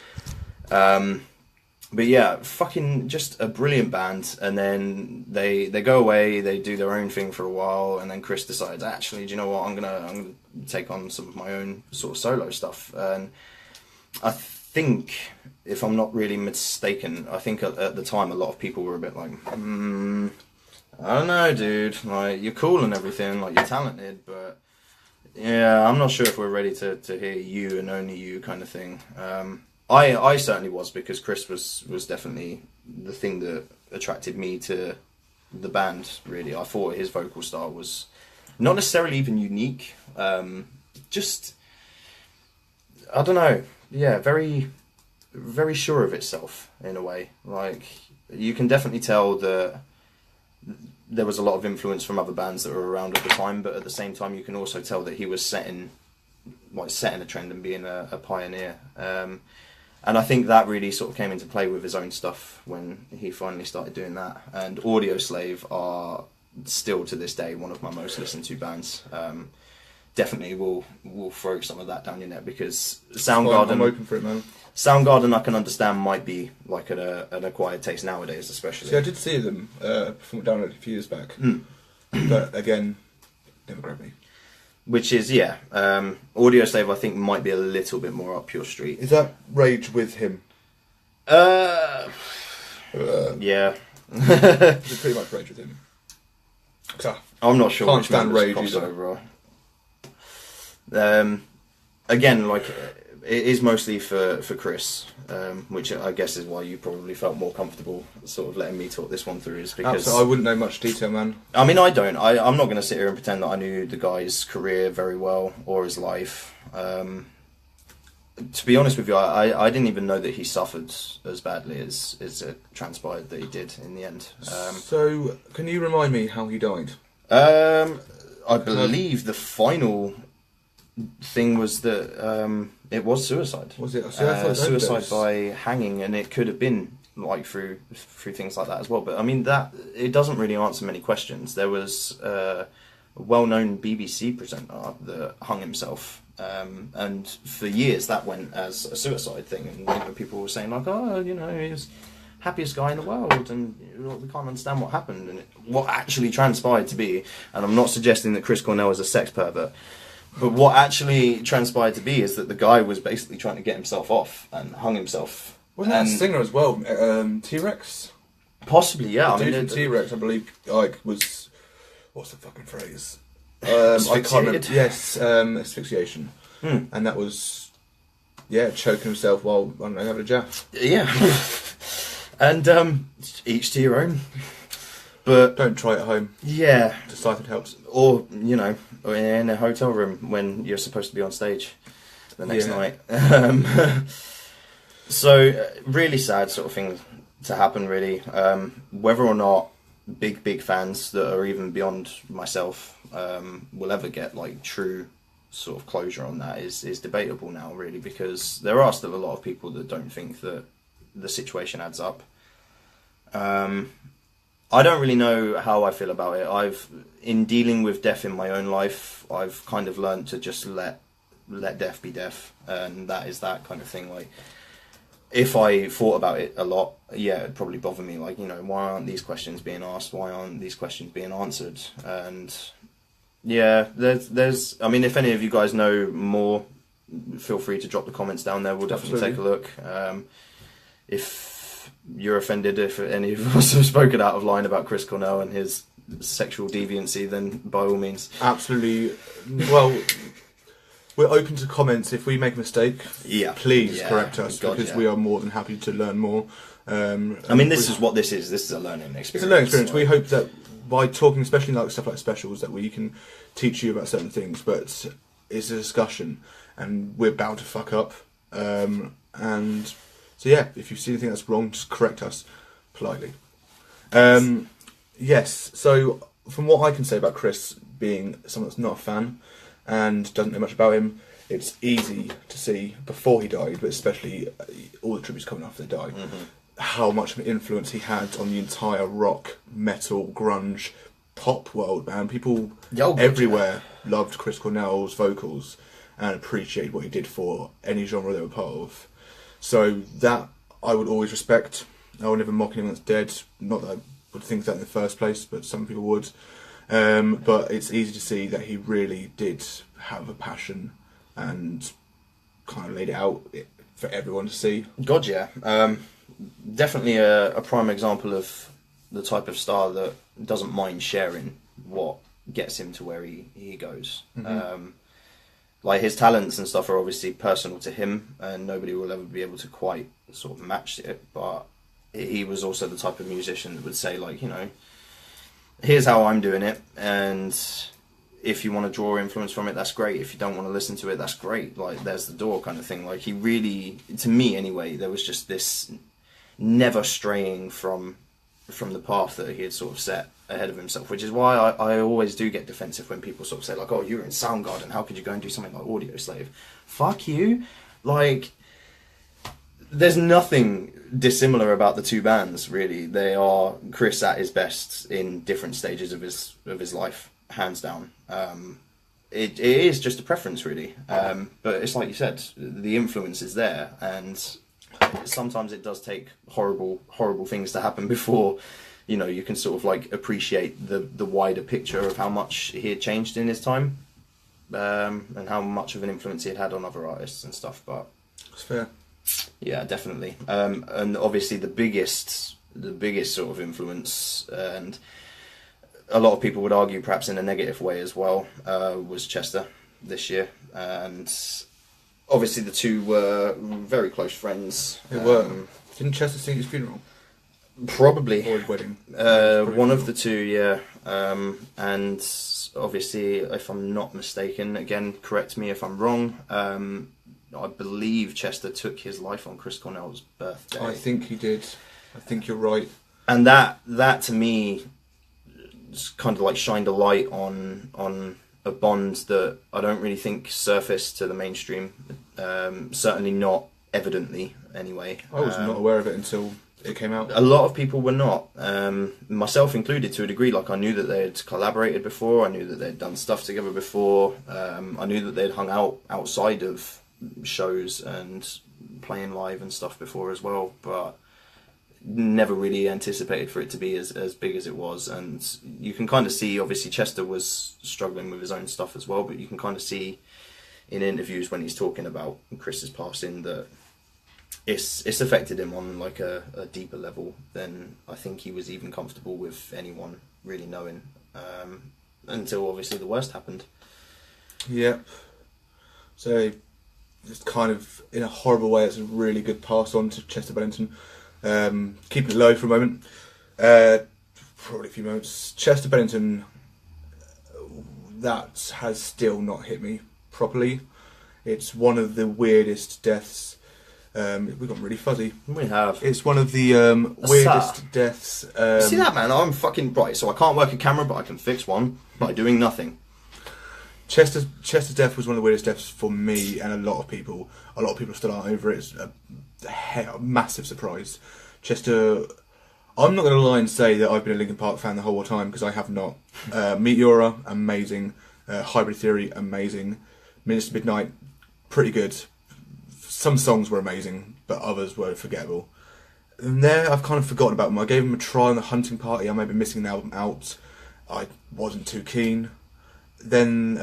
but yeah, fucking just a brilliant band. And then they go away, they do their own thing for a while, and then Chris decides, actually, do you know what? I'm gonna take on some of my own sort of solo stuff. And I think, if I'm not really mistaken, I think at the time a lot of people were a bit like, I don't know, dude. Like, you're cool and everything, like, you're talented, but yeah, I'm not sure if we're ready to hear you and only you kind of thing. I certainly was, because Chris was definitely the thing that attracted me to the band, really. I thought his vocal style was not necessarily even unique, just, I don't know, yeah, very, very sure of itself in a way. Like, you can definitely tell that there was a lot of influence from other bands that were around at the time, but at the same time you can also tell that he was setting a trend and being a pioneer. And I think that really sort of came into play with his own stuff when he finally started doing that. And Audioslave are still to this day one of my most listened to bands. Definitely will throw some of that down your net, because Soundgarden, I'm open for it, man. Soundgarden, I can understand, might be like an acquired taste nowadays, especially. See, I did see them perform down a few years back, but again, never grabbed me. Which is, yeah, Audioslave I think might be a little bit more up your street. Is that Rage with him? Yeah. Is it pretty much Rage with him? I'm not sure. Can't Which stand members Rage cross over. Again, like, it is mostly for Chris, which I guess is why you probably felt more comfortable sort of letting me talk this one through, is because Absolutely. I wouldn't know much detail, man. I mean, I don't. I'm not going to sit here and pretend that I knew the guy's career very well or his life. To be honest with you, I didn't even know that he suffered as badly as it transpired that he did in the end. So, can you remind me how he died? I believe the final thing was that it was suicide. Was it? See, I thought suicide by hanging, and it could have been like through things like that as well. But I mean, that it doesn't really answer many questions. There was a well-known BBC presenter that hung himself, and for years that went as a suicide thing, and you know, people were saying like, oh, you know, he was happiest guy in the world, and we can't understand what happened and what actually transpired to be. And I'm not suggesting that Chris Cornell is a sex pervert. But what actually transpired to be is that the guy was basically trying to get himself off and hung himself. Wasn't that a singer as well? T-Rex? Possibly, yeah. I mean, T-Rex, I believe, like, was... What's the fucking phrase? I can't remember. Yes, asphyxiation. And that was, yeah, choking himself while, I don't know, having a jaff. Yeah. And each to your own. But don't try it at home. Yeah. Decipher it helps. Or, you know, in a hotel room when you're supposed to be on stage the next night. So, really sad sort of thing to happen, really. Whether or not big fans that are even beyond myself will ever get, like, true sort of closure on that is debatable now, really, because there are still a lot of people that don't think that the situation adds up. I don't really know how I feel about it. In dealing with death in my own life, I've kind of learned to just let death be death, and that is that kind of thing. Like, if I thought about it a lot, yeah, it'd probably bother me. Like, you know, why aren't these questions being asked? Why aren't these questions being answered? And yeah, there's. I mean, if any of you guys know more, feel free to drop the comments down there. We'll definitely take a look. If you're offended if any of us have spoken out of line about Chris Cornell and his sexual deviancy, then by all means. Absolutely. Well, we're open to comments. If we make a mistake, please correct us, because we are more than happy to learn more. I mean, this is what this is. This is a learning experience. It's a learning experience. We hope that by talking, especially like stuff like specials, that we can teach you about certain things, but it's a discussion, and we're bound to fuck up. And so yeah, if you see anything that's wrong, just correct us politely. Yes, so from what I can say about Chris being someone that's not a fan and doesn't know much about him, it's easy to see before he died, but especially all the tributes coming after they died, how much of an influence he had on the entire rock, metal, grunge, pop world, man. People everywhere loved Chris Cornell's vocals and appreciated what he did for any genre they were part of. So that, I would always respect. I would never mock anyone that's dead. Not that I would think that in the first place, but some people would. But it's easy to see that he really did have a passion and kind of laid it out for everyone to see. God, yeah. Definitely a prime example of the type of star that doesn't mind sharing what gets him to where he goes. Like, his talents and stuff are obviously personal to him, and nobody will ever be able to quite sort of match it, but he was also the type of musician that would say, like, you know, here's how I'm doing it, and if you want to draw influence from it, that's great. If you don't want to listen to it, that's great. Like, there's the door kind of thing. Like, he really, to me anyway, there was just this never straying from the path that he had sort of set ahead of himself, which is why I always do get defensive when people sort of say, like, oh, you're in Soundgarden, how could you go and do something like Audioslave? Fuck you. Like, there's nothing dissimilar about the two bands, really. They are Chris at his best in different stages of his life, hands down. It is just a preference, really. But it's like you said, the influence is there, and sometimes it does take horrible things to happen before, you know, you can sort of like appreciate the wider picture of how much he had changed in his time, and how much of an influence he had had on other artists and stuff. But It's fair. yeah, definitely. And obviously the biggest sort of influence, and a lot of people would argue perhaps in a negative way as well, was Chester this year. And obviously the two were very close friends. They were. Didn't Chester sing his funeral? Probably. Or his wedding? One of the two, yeah. And obviously, if I'm not mistaken, again, correct me if I'm wrong, I believe Chester took his life on Chris Cornell's birthday. I think he did. I think you're right. And that to me kind of like shined a light on a bond that I don't really think surfaced to the mainstream. Certainly not evidently, anyway. I was not aware of it until it came out. A lot of people were not, myself included to a degree. Like, I knew that they had collaborated before, I knew that they'd done stuff together before, I knew that they'd hung out outside of shows and playing live and stuff before as well, but never really anticipated for it to be as big as it was. And you can kind of see, obviously Chester was struggling with his own stuff as well, but you can kind of see in interviews when he's talking about Chris's passing that it's affected him on like a deeper level than I think he was even comfortable with anyone really knowing, until obviously the worst happened. Yep. So, it's kind of, in a horrible way, it's a really good pass on to Chester Bennington. Keeping it low for a moment. Probably a few moments. Chester Bennington, that has still not hit me properly. It's one of the weirdest deaths. We've got really fuzzy. We have. It's one of the weirdest deaths. See that, man? I'm fucking bright, so I can't work a camera, but I can fix one by doing nothing. Chester's death was one of the weirdest deaths for me and a lot of people. A lot of people still aren't over it. It's a massive surprise. Chester, I'm not going to lie and say that I've been a Linkin Park fan the whole time, because I have not. Meteora, amazing. Hybrid Theory, amazing. Minister Midnight, pretty good. Some songs were amazing, but others were forgettable. And there, I've kind of forgotten about them. I gave them a try on the Hunting Party. I may be missing an album out. I wasn't too keen. Then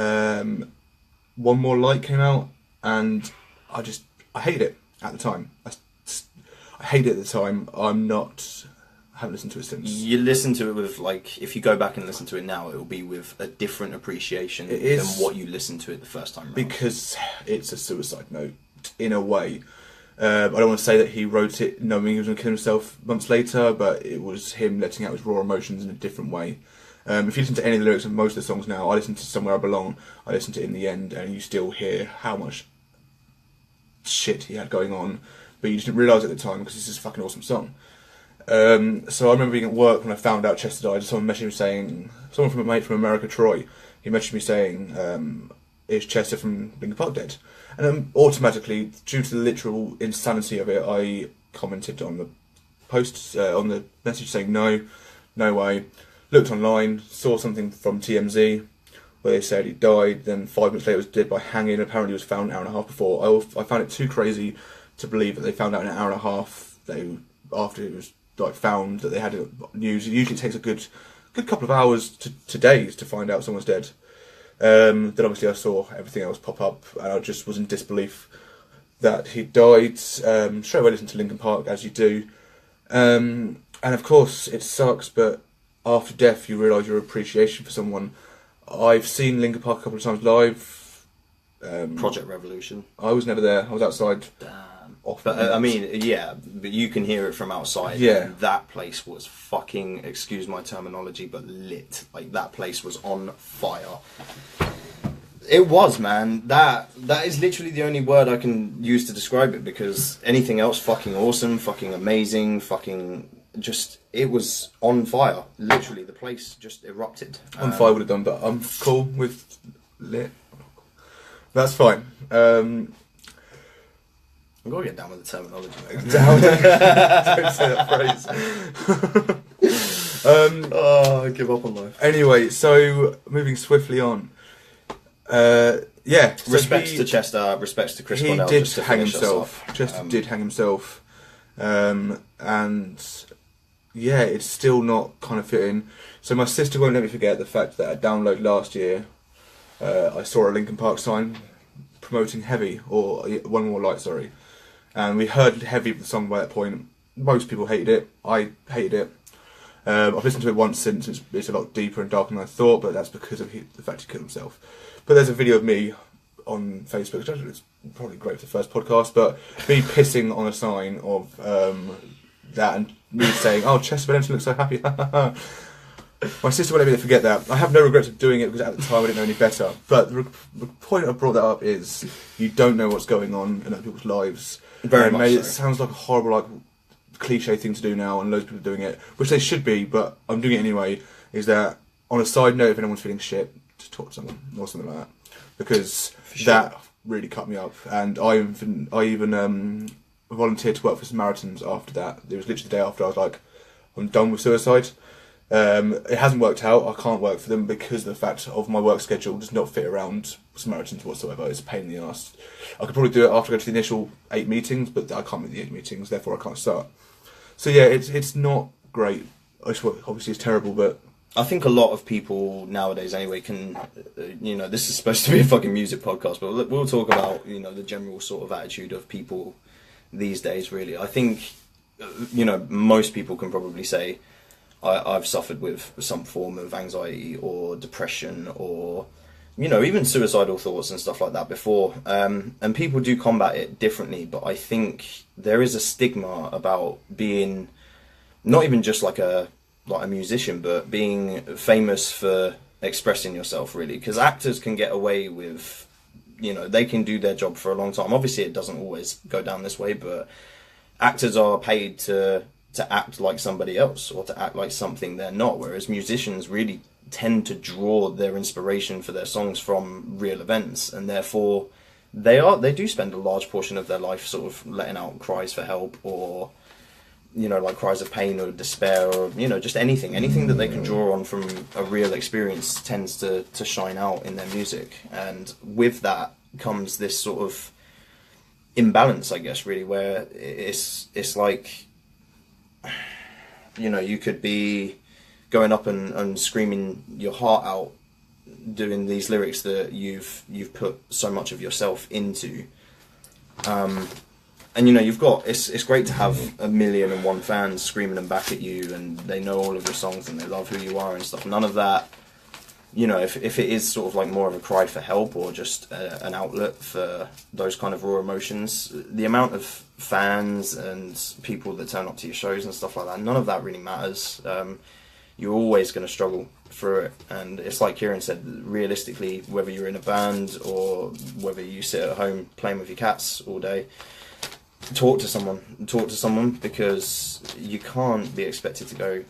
One More Light came out, and I hated it at the time. I hated it at the time. I haven't listened to it since. You listen to it with, like, if you go back and listen to it now, it will be with a different appreciation than what you listened to it the first time round. Because it's a suicide note, in a way. I don't want to say that he wrote it knowing he was going to kill himself months later, but it was him letting out his raw emotions in a different way. If you listen to any of the lyrics of most of the songs now, I listen to Somewhere I Belong, I listen to In the End, and you still hear how much shit he had going on, but you just didn't realise at the time because it's just a fucking awesome song. So I remember being at work when I found out Chester died. Someone messaged me saying, someone from a mate from America, Troy, he messaged me saying, is Chester from Linkin Park dead? And automatically, due to the literal insanity of it, I commented on the post, on the message saying no way. Looked online, saw something from TMZ where they said he died, then 5 minutes later was dead by hanging. Apparently he was found an hour and a half before. I found it too crazy to believe that they found out an hour and a half after it was like found that they had news. It usually takes a good couple of hours to days to find out someone's dead. Then obviously I saw everything else pop up, and I just was in disbelief that he died. Straight away listened to Linkin Park, as you do. And of course it sucks, but after death you realise your appreciation for someone. I've seen Linkin Park a couple of times live. Project Revolution. I was never there. I was outside. Damn. Off But I mean, yeah, but you can hear it from outside. Yeah. And that place was fucking, excuse my terminology, but lit. Like, that place was on fire. It was, man. That is literally the only word I can use to describe it, because anything else, fucking awesome, fucking amazing, fucking just, it was on fire. Literally, the place just erupted. On fire would have done, but I'm cool with lit. That's fine. I've got to get down with the terminology. Down. Don't say that phrase. I give up on life. Anyway, so moving swiftly on. Yeah. So Respects to Chester, respects to Chris he Cornell. did just to hang finish us himself. off. Chester did hang himself. And yeah, it's still not kind of fitting. So my sister won't let me forget the fact that at Download last year, I saw a Linkin Park sign promoting Heavy, or One More Light, sorry. And we heard Heavy, the song, by that point. Most people hated it. I hated it. I've listened to it once since. It's a lot deeper and darker than I thought, but that's because of the fact he killed himself. But there's a video of me on Facebook. It's probably great for the first podcast, but me pissing on a sign of that, and me saying, "Oh, Chester Bennington looks so happy." My sister won't let me forget that. I have no regrets of doing it, because at the time I didn't know any better. But the point I brought that up is you don't know what's going on in other people's lives. Very much so. It sounds like a horrible, like, cliche thing to do now, and loads of people are doing it, which they should be, but I'm doing it anyway. Is that, on a side note, if anyone's feeling shit, just talk to someone or something like that, because that really cut me up. And I even volunteered to work for Samaritans after that. It was literally the day after I was like, I'm done with suicide. It hasn't worked out. I can't work for them because of the fact of my work schedule does not fit around Samaritans whatsoever. It's a pain in the ass. I could probably do it after I go to the initial 8 meetings, but I can't make the 8 meetings, therefore I can't start. So yeah, it's not great. Obviously it's terrible, but I think a lot of people nowadays anyway can, this is supposed to be a fucking music podcast, but we'll talk about, the general sort of attitude of people these days, really. I think, most people can probably say, I've suffered with some form of anxiety or depression or, even suicidal thoughts and stuff like that before. And people do combat it differently, but I think there is a stigma about being not even just like a musician, but being famous for expressing yourself, really. Because actors can get away with, they can do their job for a long time. Obviously, it doesn't always go down this way, but actors are paid to act like somebody else or to act like something they're not, whereas musicians really tend to draw their inspiration for their songs from real events, and therefore they do spend a large portion of their life sort of letting out cries for help, or like cries of pain or despair, or just anything that they can draw on from a real experience tends to shine out in their music. And with that comes this sort of imbalance, I guess, really, where it's like, you could be going up and screaming your heart out, doing these lyrics that you've put so much of yourself into, and you've got, it's great to have 1,000,001 fans screaming them back at you, and they know all of your songs and they love who you are and stuff. None of that, if it is sort of like more of a cry for help or just an outlet for those kind of raw emotions, the amount of fans and people that turn up to your shows and stuff like that, none of that really matters. You're always going to struggle through it, and it's like Kieran said, realistically, whether you're in a band or whether you sit at home playing with your cats all day, talk to someone, because you can't be expected to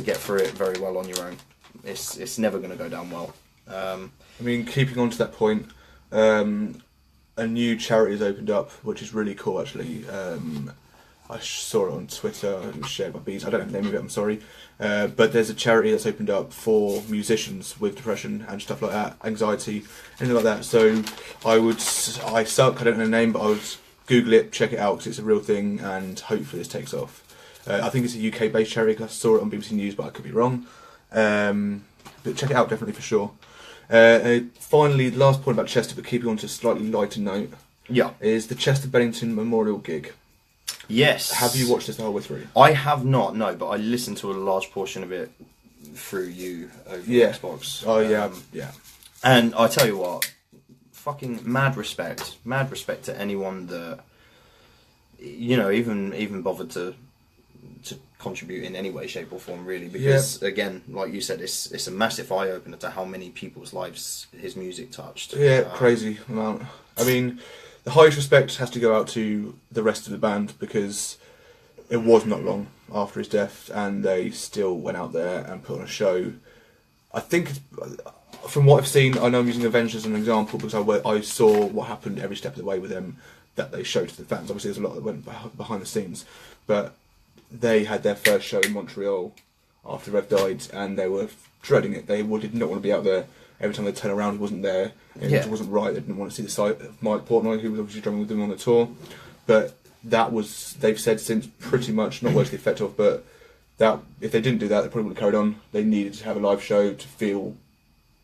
get through it very well on your own. It's never going to go down well. Keeping on to that point, a new charity has opened up, which is really cool, actually. I saw it on Twitter. It was shared by Bees. I don't know the name of it, I'm sorry. But there's a charity that's opened up for musicians with depression and stuff like that, anxiety, anything like that. So I suck, I don't know the name, but I would Google it, check it out because it's a real thing, and hopefully this takes off. I think it's a UK-based charity. 'Cause I saw it on BBC News, but I could be wrong. But check it out definitely for sure. Finally, the last point about Chester, but keeping on to a slightly lighter note, is the Chester Bennington Memorial gig. Yes. Have you watched this the whole way through? I have not, no, but I listened to a large portion of it through you over Xbox. Oh yeah. And I tell you what, fucking mad respect to anyone that, you know, even bothered to contribute in any way, shape or form, really, because again, like you said, it's a massive eye opener to how many people's lives his music touched. Yeah, crazy amount. I mean, the highest respect has to go out to the rest of the band because it was not long after his death, and they still went out there and put on a show. I think, from what I've seen, I know I'm using Avenged as an example because I saw what happened every step of the way with them that they showed to the fans. Obviously, there's a lot that went behind the scenes, but they had their first show in Montreal after Rev died, and they were dreading it. They did not want to be out there. Every time they turn around, he wasn't there. It wasn't right. They didn't want to see the sight of Mike Portnoy, who was obviously drumming with them on the tour. But that was, they've said since, pretty much, not words to the effect of, but that if they didn't do that, they probably would have carried on. They needed to have a live show to feel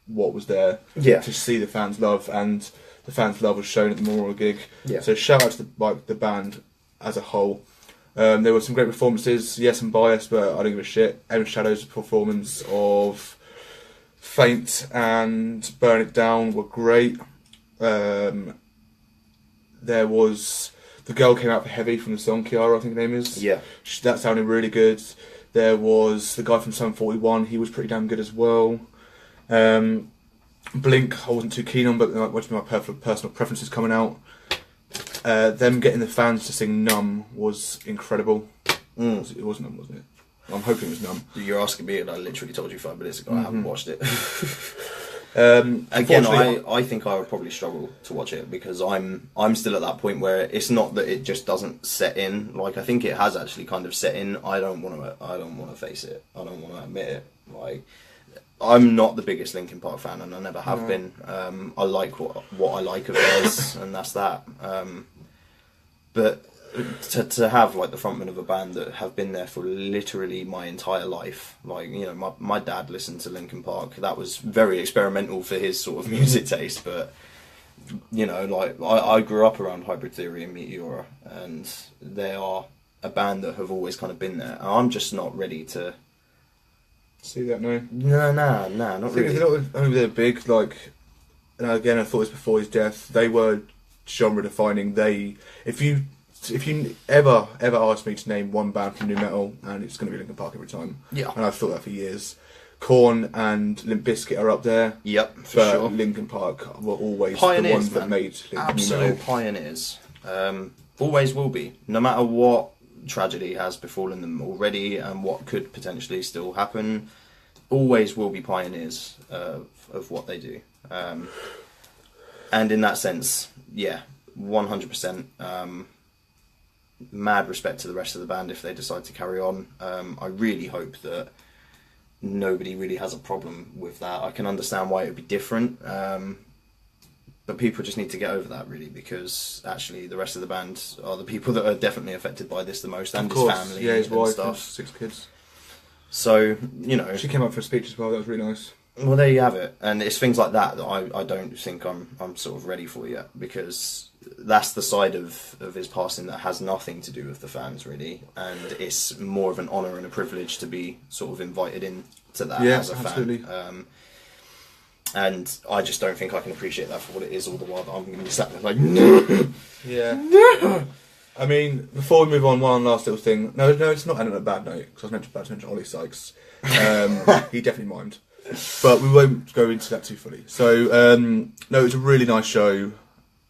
what was there, to see the fans' love, and the fans' love was shown at the Memorial gig. So shout out to the band as a whole. There were some great performances. Yes, I'm biased, but I don't give a shit. Evan Shadow's performance of Faint and Burn It Down were great. There was the girl came out for Heavy from the song, Kiara, I think her name is. Yeah. That sounded really good. There was the guy from Sum 41, he was pretty damn good as well. Blink I wasn't too keen on, but watching my personal preferences coming out. Them getting the fans to sing Numb was incredible. It was Numb, wasn't it? I'm hoping it was Numb. You're asking me, and I literally told you 5 minutes ago I haven't watched it. Again, I think I would probably struggle to watch it because I'm still at that point where it's not that it just doesn't set in. Like, I think it has actually kind of set in. I don't want to face it. I don't want to admit it. Like, I'm not the biggest Linkin Park fan, and I never have been. I like what I like of theirs, and that's that. But to have like the frontman of a band that have been there for literally my entire life, like, you know, my dad listened to Linkin Park. That was very experimental for his sort of music taste, but you know, like I grew up around Hybrid Theory and Meteora, and they are a band that have always kind of been there. And I'm just not ready to see that now. No, not really. They're big, like, and again, I thought this before his death. They were genre defining. If you ever asked me to name one band from nu metal, and it's going to be Linkin Park every time. Yeah. And I've thought that for years. Korn and Limp Bizkit are up there. Yep, for but sure. Linkin Park were always pioneers, the ones that man. made absolute pioneers. Always will be, no matter what tragedy has befallen them already and what could potentially still happen. Always will be pioneers of what they do. And in that sense, yeah, 100%. Mad respect to the rest of the band if they decide to carry on. I really hope that nobody really has a problem with that. I can understand why it would be different, but people just need to get over that, really, because actually the rest of the band are the people that are definitely affected by this the most, and his family, his wife, stuff. and 6 kids. So, you know, she came up for a speech as well. That was really nice. Well, there you have it, and it's things like that I don't think I'm sort of ready for yet, because that's the side of his passing that has nothing to do with the fans, really, and it's more of an honour and a privilege to be sort of invited in to that as a absolutely. fan. And I just don't think I can appreciate that for what it is all the while that I'm going to be sat there like, yeah. I mean, before we move on, one last little thing. No, it's not ending on a bad note, because I was about to mention Ollie Sykes. He definitely mimed. But we won't go into that too fully. So, no, it's a really nice show.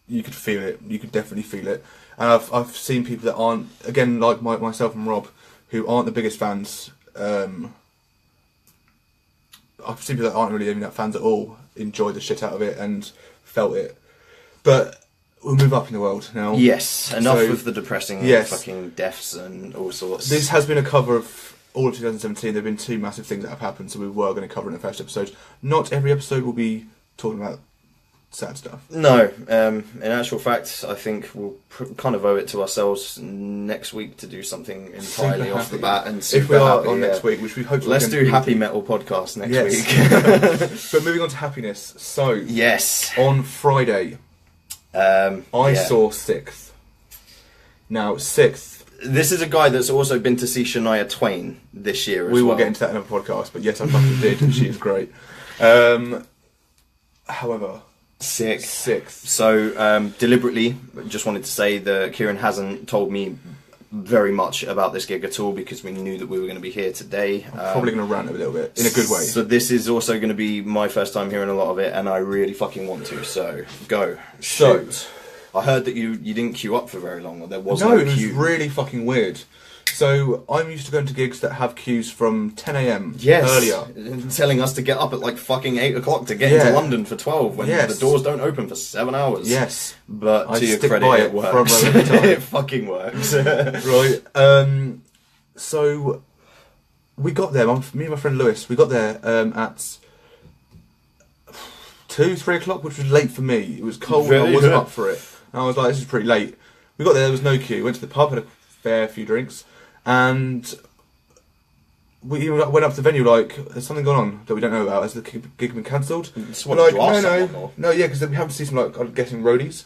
You could feel it. You could definitely feel it. And I've seen people that aren't, again, like myself and Rob, who aren't the biggest fans. I've seen people that aren't really even that fans at all enjoy the shit out of it and felt it. But we'll move up in the world now. Yes, enough of the depressing fucking deaths and all sorts. This has been a cover of all of 2017. There have been 2 massive things that have happened, so we were going to cover it in the first episode. Not every episode will be talking about sad stuff. No, in actual fact, I think we'll kind of owe it to ourselves next week to do something entirely Super off the happy. bat. And If we are happy, on next week, which we hope let's do Happy Metal Podcast next Yes. week. But moving on to happiness. So Yes. on Friday, I yeah. saw Sixth. Now Sixth. This is a guy that's also been to see Shania Twain this year as We will well. get into that in a podcast, but yes, I fucking did, and she is great. However, Sixth. So, deliberately, just wanted to say that Kieran hasn't told me very much about this gig at all because we knew that we were going to be here today. Probably going to rant a little bit, in a good way. So this is also going to be my first time hearing a lot of it, and I really fucking want to, so go. So, Shoot. I heard that you didn't queue up for very long, or there was no, no it was queue. really fucking weird. So, I'm used to going to gigs that have queues from 10 a.m. Yes, earlier. telling us to get up at like fucking 8 o'clock to get Yeah. into London for 12 when Yes. the doors don't open for 7 hours. Yes. But I to your stick credit, by it it for a works. moment of time. It fucking works. Right. So, we got there, me and my friend Lewis, we got there at 2, 3 o'clock, which was late for me. It was cold, Really? I wasn't up for it. And I was like, this is pretty late. We got there was no queue, went to the pub, had a fair few drinks, and we even went up to the venue like, there's something going on that we don't know about. Has the gig been cancelled? Just We're wanted like, to ask no, someone more. no, yeah, because we haven't seen some, like, I'm guessing roadies,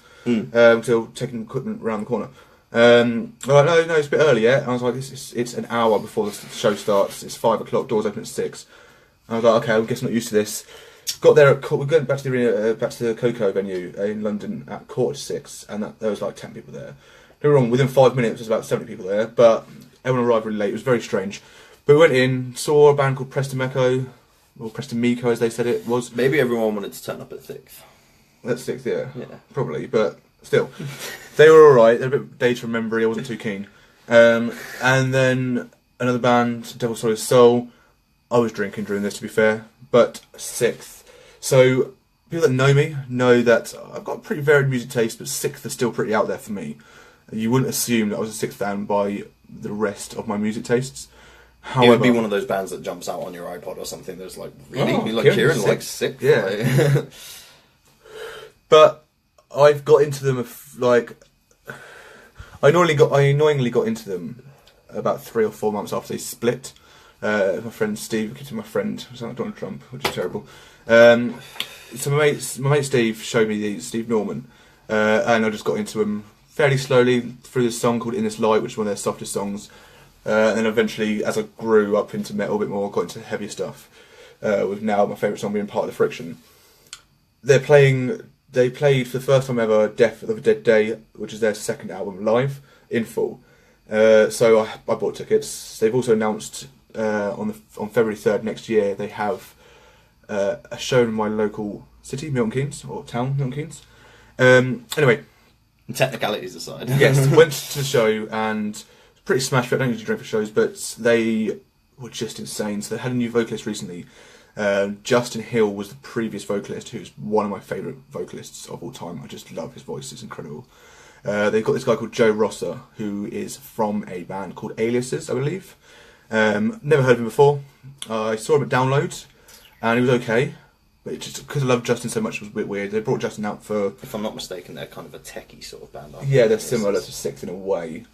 till taking equipment around the corner. We're like, no, it's a bit early yet. And I was like, it's an hour before the show starts. It's 5 o'clock. Doors open at 6. And I was like, okay, I guess I'm not used to this. Got there at we're going back to the arena, back to the Coco venue in London at 5:45, and there was like 10 people there. Don't get me wrong, within 5 minutes there was about 70 people there, but everyone arrived really late. It was very strange. But we went in, saw a band called Preston Meko, or Preston Miko as they said it was. Maybe everyone wanted to turn up at 6th. That's 6th, yeah, Yeah. probably, but still, they were all right. They're a bit data from memory. I wasn't too keen. And then another band, Devil Solid Soul. I was drinking during this, to be fair, but 6th. So people that know me know that I've got pretty varied music taste, but 6th is still pretty out there for me. You wouldn't assume that I was a 6th fan by the rest of my music tastes. It would be However, one of those bands that jumps out on your iPod or something that's like, really? Oh, You like Kieran Kieran Sixth? likes 6th? Yeah. Like- but I've got into them I annoyingly got into them about 3 or 4 months after they split. My friend Steve, keeps my friend, I sound like Donald Trump, which is terrible. So my mate Steve showed me Steve Norman, and I just got into him fairly slowly through this song called In This Light, which is one of their softest songs. And then eventually, as I grew up into metal a bit more, got into heavier stuff, with now my favourite song being Part of the Friction. They played for the first time ever Death of a Dead Day, which is their second album, live, in full. So I bought tickets. They've also announced on February 3rd next year they have a show in my local city, Milton Keynes, or town, Milton Keynes. Anyway, Technicalities aside. yes, went to the show and pretty smashed. I don't usually drink for shows, but they were just insane. So they had a new vocalist recently. Justin Hill was the previous vocalist, who's one of my favourite vocalists of all time. I just love his voice; it's incredible. They've got this guy called Joe Rosser, who is from a band called Aliases, I believe. Never heard of him before. I saw him at Download, and he was okay. But just because I love Justin so much, it was a bit weird. They brought Justin out for... If I'm not mistaken, they're kind of a techie sort of band, aren't Yeah, they? they're similar to Sixth in a way.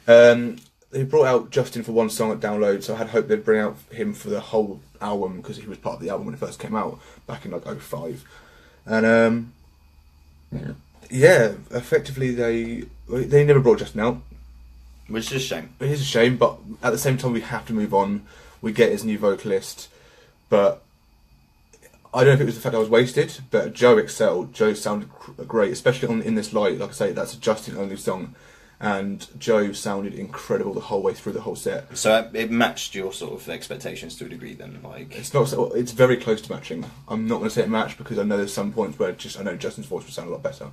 They brought out Justin for one song at Download, so I had hoped they'd bring out him for the whole album, because he was part of the album when it first came out, back in like 05. And yeah, effectively they never brought Justin out. Which is a shame. It is a shame, but at the same time we have to move on. We get his new vocalist, but I don't know if it was the fact I was wasted, but Joe excelled. Joe sounded great, especially on In This Light. Like I say, that's a Justin only song, and Joe sounded incredible the whole way through the whole set. So it matched your sort of expectations to a degree then, like... It's very close to matching. I'm not going to say it matched because I know there's some points where I know Justin's voice would sound a lot better.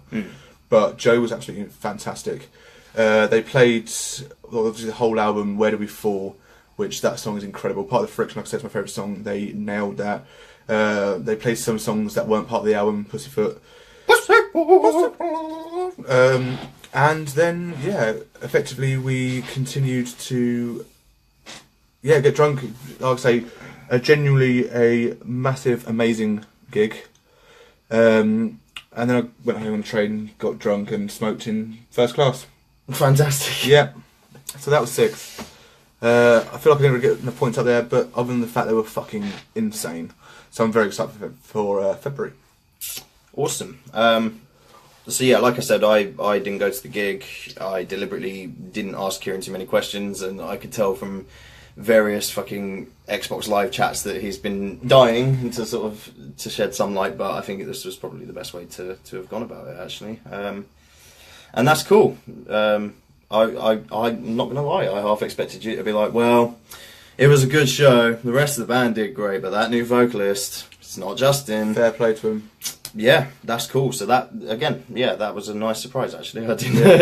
But Joe was absolutely fantastic. They played obviously the whole album, Where Do We Fall, which that song is incredible. Part of the Friction, like I said, is my favourite song. They nailed that. They played some songs that weren't part of the album, Pussyfoot. And then, yeah, effectively we continued to get drunk. Like I say, genuinely a massive, amazing gig. And then I went home on the train, got drunk, and smoked in first class. Fantastic. Yeah. So that was 6. I feel like I didn't really get enough points up there, but other than the fact they were fucking insane. So I'm very excited for February. Awesome. So yeah, like I said, I didn't go to the gig. I deliberately didn't ask Kieran too many questions, and I could tell from various fucking Xbox Live chats that he's been dying to sort of to shed some light. But I think this was probably the best way to have gone about it, actually. And that's cool. I'm not gonna lie, I half expected you to be like, well, it was a good show. The rest of the band did great, but that new vocalist, it's not Justin. Fair play to him. Yeah, that's cool. So that again, yeah, that was a nice surprise. Actually, I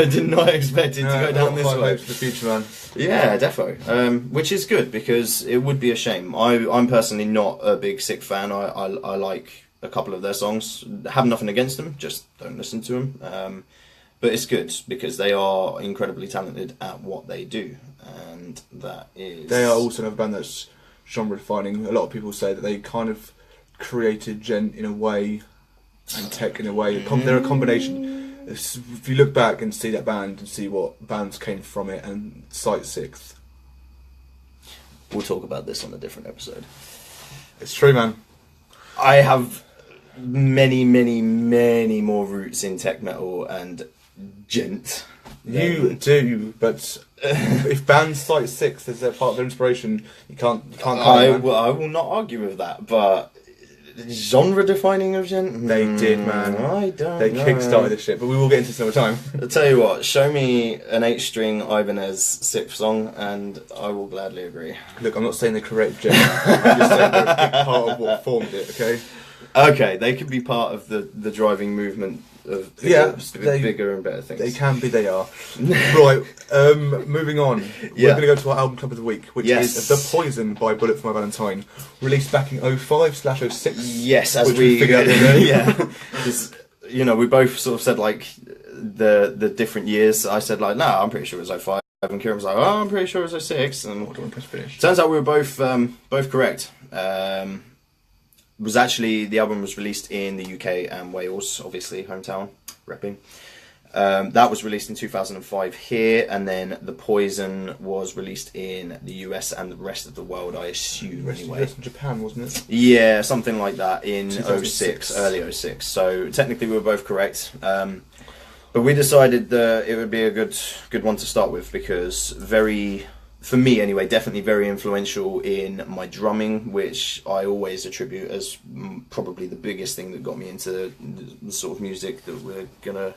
did not expect it to go down this way. For the future, man. Yeah, defo. Which is good because it would be a shame. I'm personally not a big Sick fan. I like a couple of their songs. Have nothing against them, just don't listen to them. But it's good because they are incredibly talented at what they do, and that is. They are also another band that's genre defining. A lot of people say that they kind of created gent in a way and tech in a way. They're a combination. If you look back and see that band and see what bands came from it and cite 6th. We'll talk about this on a different episode. It's true, man. I have many more roots in tech metal and gent. You do, but if bands cite 6th as their part of their inspiration, you can't. I will not argue with that, but genre defining of gent. They did, man. I don't. They know. kickstarted this shit, but we will get into some time. I'll tell you what. Show me an 8-string Ibanez 6th song, and I will gladly agree. Look, I'm not saying they created gent. I'm just saying they're a big part of what formed it. Okay. Okay, they could be part of the driving movement of bigger and better things. They can be, they are. Right, moving on. We're going to go to our album club of the week, which is The Poison by Bullet for My Valentine, released back in 05/06. Yes, as which we figured out the other day. Yeah. We both sort of said like the different years. I said like, no, I'm pretty sure it was 05. And Kieran was like, oh, I'm pretty sure it was 06. And turns out we were both correct. The album was released in the UK and Wales, obviously, hometown, repping. That was released in 2005 here, and then The Poison was released in the US and the rest of the world, I assume, anyway. US and Japan, wasn't it? Yeah, something like that in 2006. 06, early 06. So technically we were both correct. But we decided that it would be a good one to start with because for me anyway, definitely very influential in my drumming, which I always attribute as probably the biggest thing that got me into the sort of music that we're going to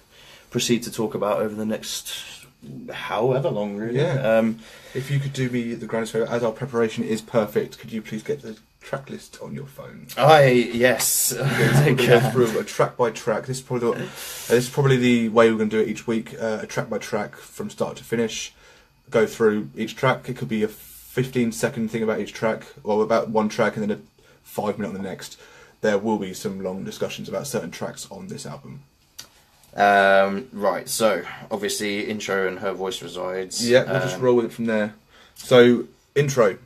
proceed to talk about over the next however long, really. Yeah. If you could do me the grandest favour, as our preparation is perfect, could you please get the track list on your phone? Yes. Go through a track by track. This is probably the way we're going to do it each week, a track by track from start to finish. Go through each track. It could be a 15-second thing about each track, or about one track, and then a 5-minute on the next. There will be some long discussions about certain tracks on this album. Right, so obviously intro and Her Voice Resides. Yeah, we'll just roll with it from there. So, intro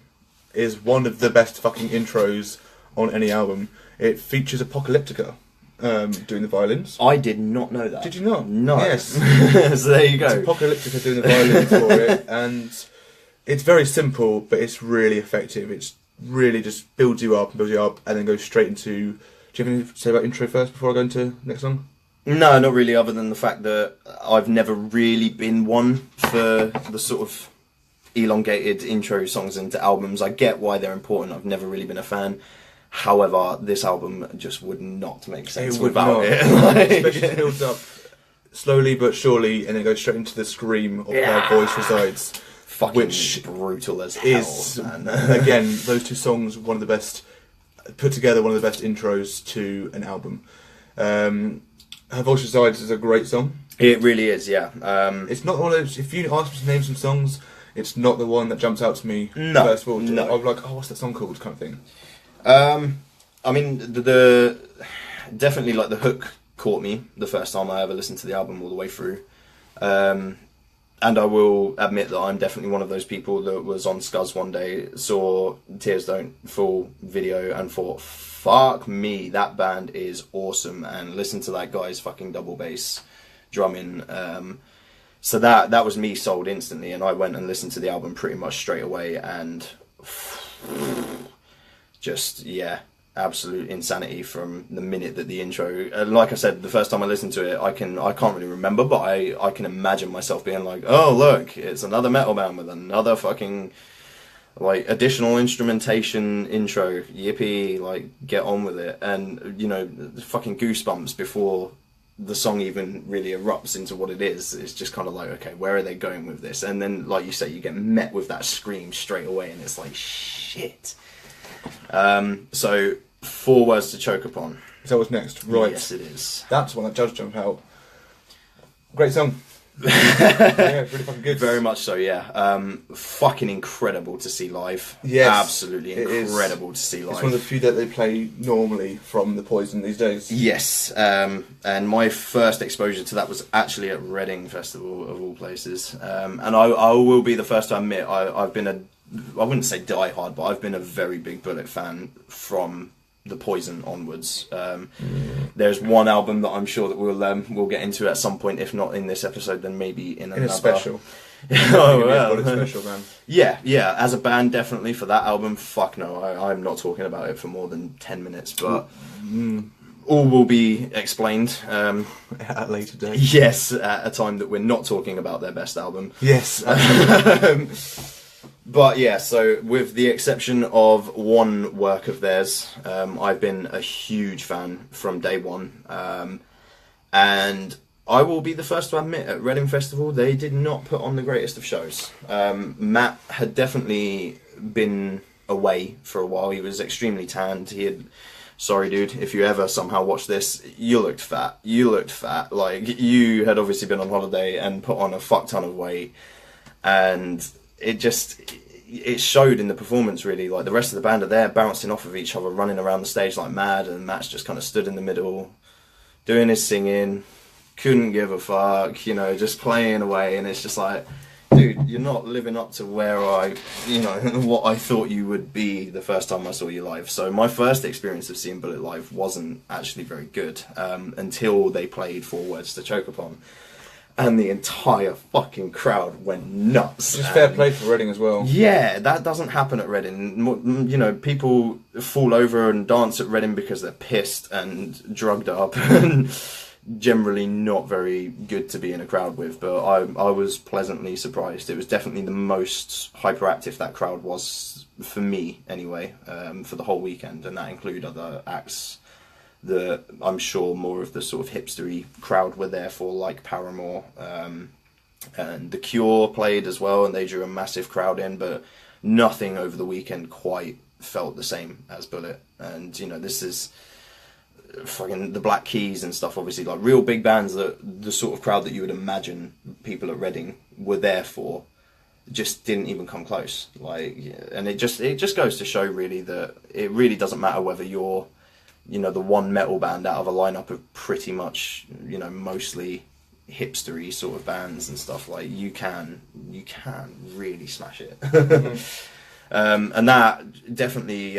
is one of the best fucking intros on any album. It features Apocalyptica doing the violins. I did not know that. Did you not? No. Yes. So there you go. It's Apocalyptica doing the violins for it, and it's very simple, but it's really effective. It's really just builds you up, and then goes straight into... Do you have anything to say about intro first before I go into the next song? No, not really, other than the fact that I've never really been one for the sort of elongated intro songs into albums. I get why they're important. I've never really been a fan. However, this album just would not make sense without it. Especially it builds up slowly but surely, and then goes straight into the scream of Her Voice Resides. Fucking which brutal as hell. Is, again, those two songs, one of the best, put together one of the best intros to an album. Her Voice Resides is a great song. It really is, yeah. It's not one of those, if you ask me to name some songs, it's not the one that jumps out to me first of all. No. I'm like, oh, what's that song called, kind of thing. I mean, the definitely like the hook caught me the first time I ever listened to the album all the way through. And I will admit that I'm definitely one of those people that was on Scuzz one day, saw Tears Don't Fall video and thought, fuck me, that band is awesome, and listen to that guy's fucking double bass drumming. So that was me sold instantly, and I went and listened to the album pretty much straight away, and just, yeah, absolute insanity from the minute that the intro, like I said, the first time I listened to it, I can't really remember, but I can imagine myself being like, oh look, it's another metal band with another fucking like additional instrumentation intro, yippee, like get on with it. And you know, fucking goosebumps before the song even really erupts into what it is. It's just kind of like, okay, where are they going with this? And then, like you say, you get met with that scream straight away, and it's like, shit. So 4 Words to Choke Upon. Is that what's next? Right. Yes, it is. That's one that does jump out. Great song. Yeah, really fucking good. Very much so, yeah. Fucking incredible to see live. Yes, absolutely incredible to see live. It's one of the few that they play normally from the Poison these days. Yes, and my first exposure to that was actually at Reading Festival of all places. And I will be the first to admit I've been I wouldn't say diehard, but I've been a very big Bullet fan from the Poison onwards. There's one album that I'm sure that we'll get into at some point, if not in this episode, then maybe in another. In a special. Oh well. Special, man. Yeah. As a band, definitely for that album. Fuck no, I'm not talking about it for more than 10 minutes, but all will be explained at a later date. Yes, at a time that we're not talking about their best album. Yes. But yeah, so with the exception of one work of theirs, I've been a huge fan from day one. And I will be the first to admit, at Reading Festival, they did not put on the greatest of shows. Matt had definitely been away for a while. He was extremely tanned. Sorry, dude, if you ever somehow watch this, you looked fat. Like, you had obviously been on holiday and put on a fuck ton of weight. And it showed in the performance, really. Like, the rest of the band are there bouncing off of each other, running around the stage like mad, and Matt's just kind of stood in the middle doing his singing, couldn't give a fuck, just playing away. And it's just like, dude, you're not living up to where what I thought you would be the first time I saw you live. So my first experience of seeing Bullet live wasn't actually very good until they played 4 Words to Choke Upon. And the entire fucking crowd went nuts. Just fair play for Reading as well. Yeah, that doesn't happen at Reading. People fall over and dance at Reading because they're pissed and drugged up and generally not very good to be in a crowd with. But I was pleasantly surprised. It was definitely the most hyperactive that crowd was, for me anyway, for the whole weekend. And that included other acts that I'm sure more of the sort of hipstery crowd were there for, like Paramore, and The Cure played as well, and they drew a massive crowd in, but nothing over the weekend quite felt the same as Bullet. And this is fucking the Black Keys and stuff, obviously, like real big bands that the sort of crowd that you would imagine people at Reading were there for just didn't even come close. And it just goes to show, really, that it really doesn't matter whether you're the one metal band out of a lineup of pretty much, mostly hipstery sort of bands and stuff. Like, you can really smash it. And that definitely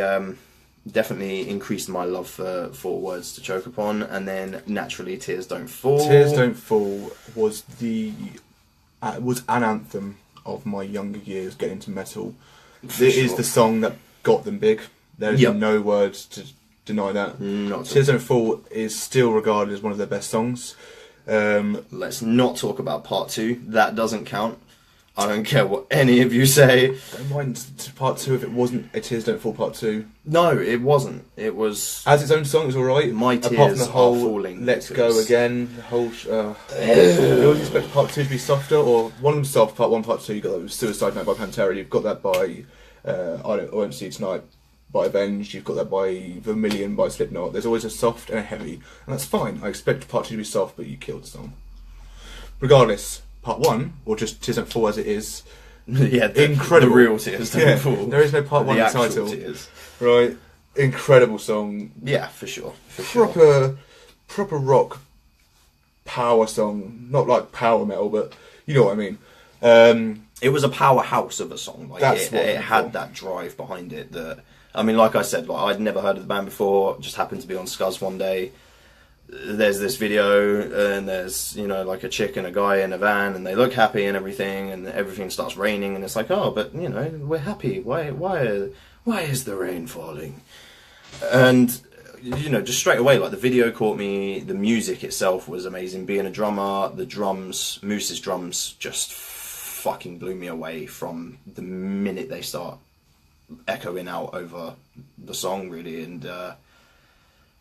increased my love for 4 Words to Choke Upon. And then naturally, Tears Don't Fall. Tears Don't Fall was an anthem of my younger years getting into metal. It is the song that got them big. There's no words to deny that. Tears Don't Fall is still regarded as one of their best songs. Let's not talk about part 2. That doesn't count. I don't care what any of you say. Don't mind part 2 if it wasn't a Tears Don't Fall part 2. No, it wasn't. It was as its own song. It was alright. My tears the whole are falling. Let's Go Again. The whole. You always expect part 2 to be softer, or one of them soft. Part 1, part 2. You got that with Suicide Note by Pantera. You've got that by I Won't See You Tonight by Avenged. You've got that by Vermilion by Slipknot. There's always a soft and a heavy, and that's fine. I expect part 2 to be soft, but you killed the song. Regardless, part 1, or just Tears Don't Fall as it is, incredible. The real Tears Don't Fall. There is no part 1 in the title. Tears. Right, incredible song. Yeah, for sure. Proper rock power song. Not like power metal, but you know what I mean. It was a powerhouse of a song. Like, That's it had that drive behind it that I mean, like I said, like I'd never heard of the band before. Just happened to be on Scuzz one day. There's this video, and there's, you know, like a chick and a guy in a van, and they look happy and everything starts raining, and it's like, oh, but you know, we're happy. Why is the rain falling? And you know, just straight away, like the video caught me. The music itself was amazing. Being a drummer, the drums, Moose's drums, just fucking blew me away from the minute they start echoing out over the song, really. And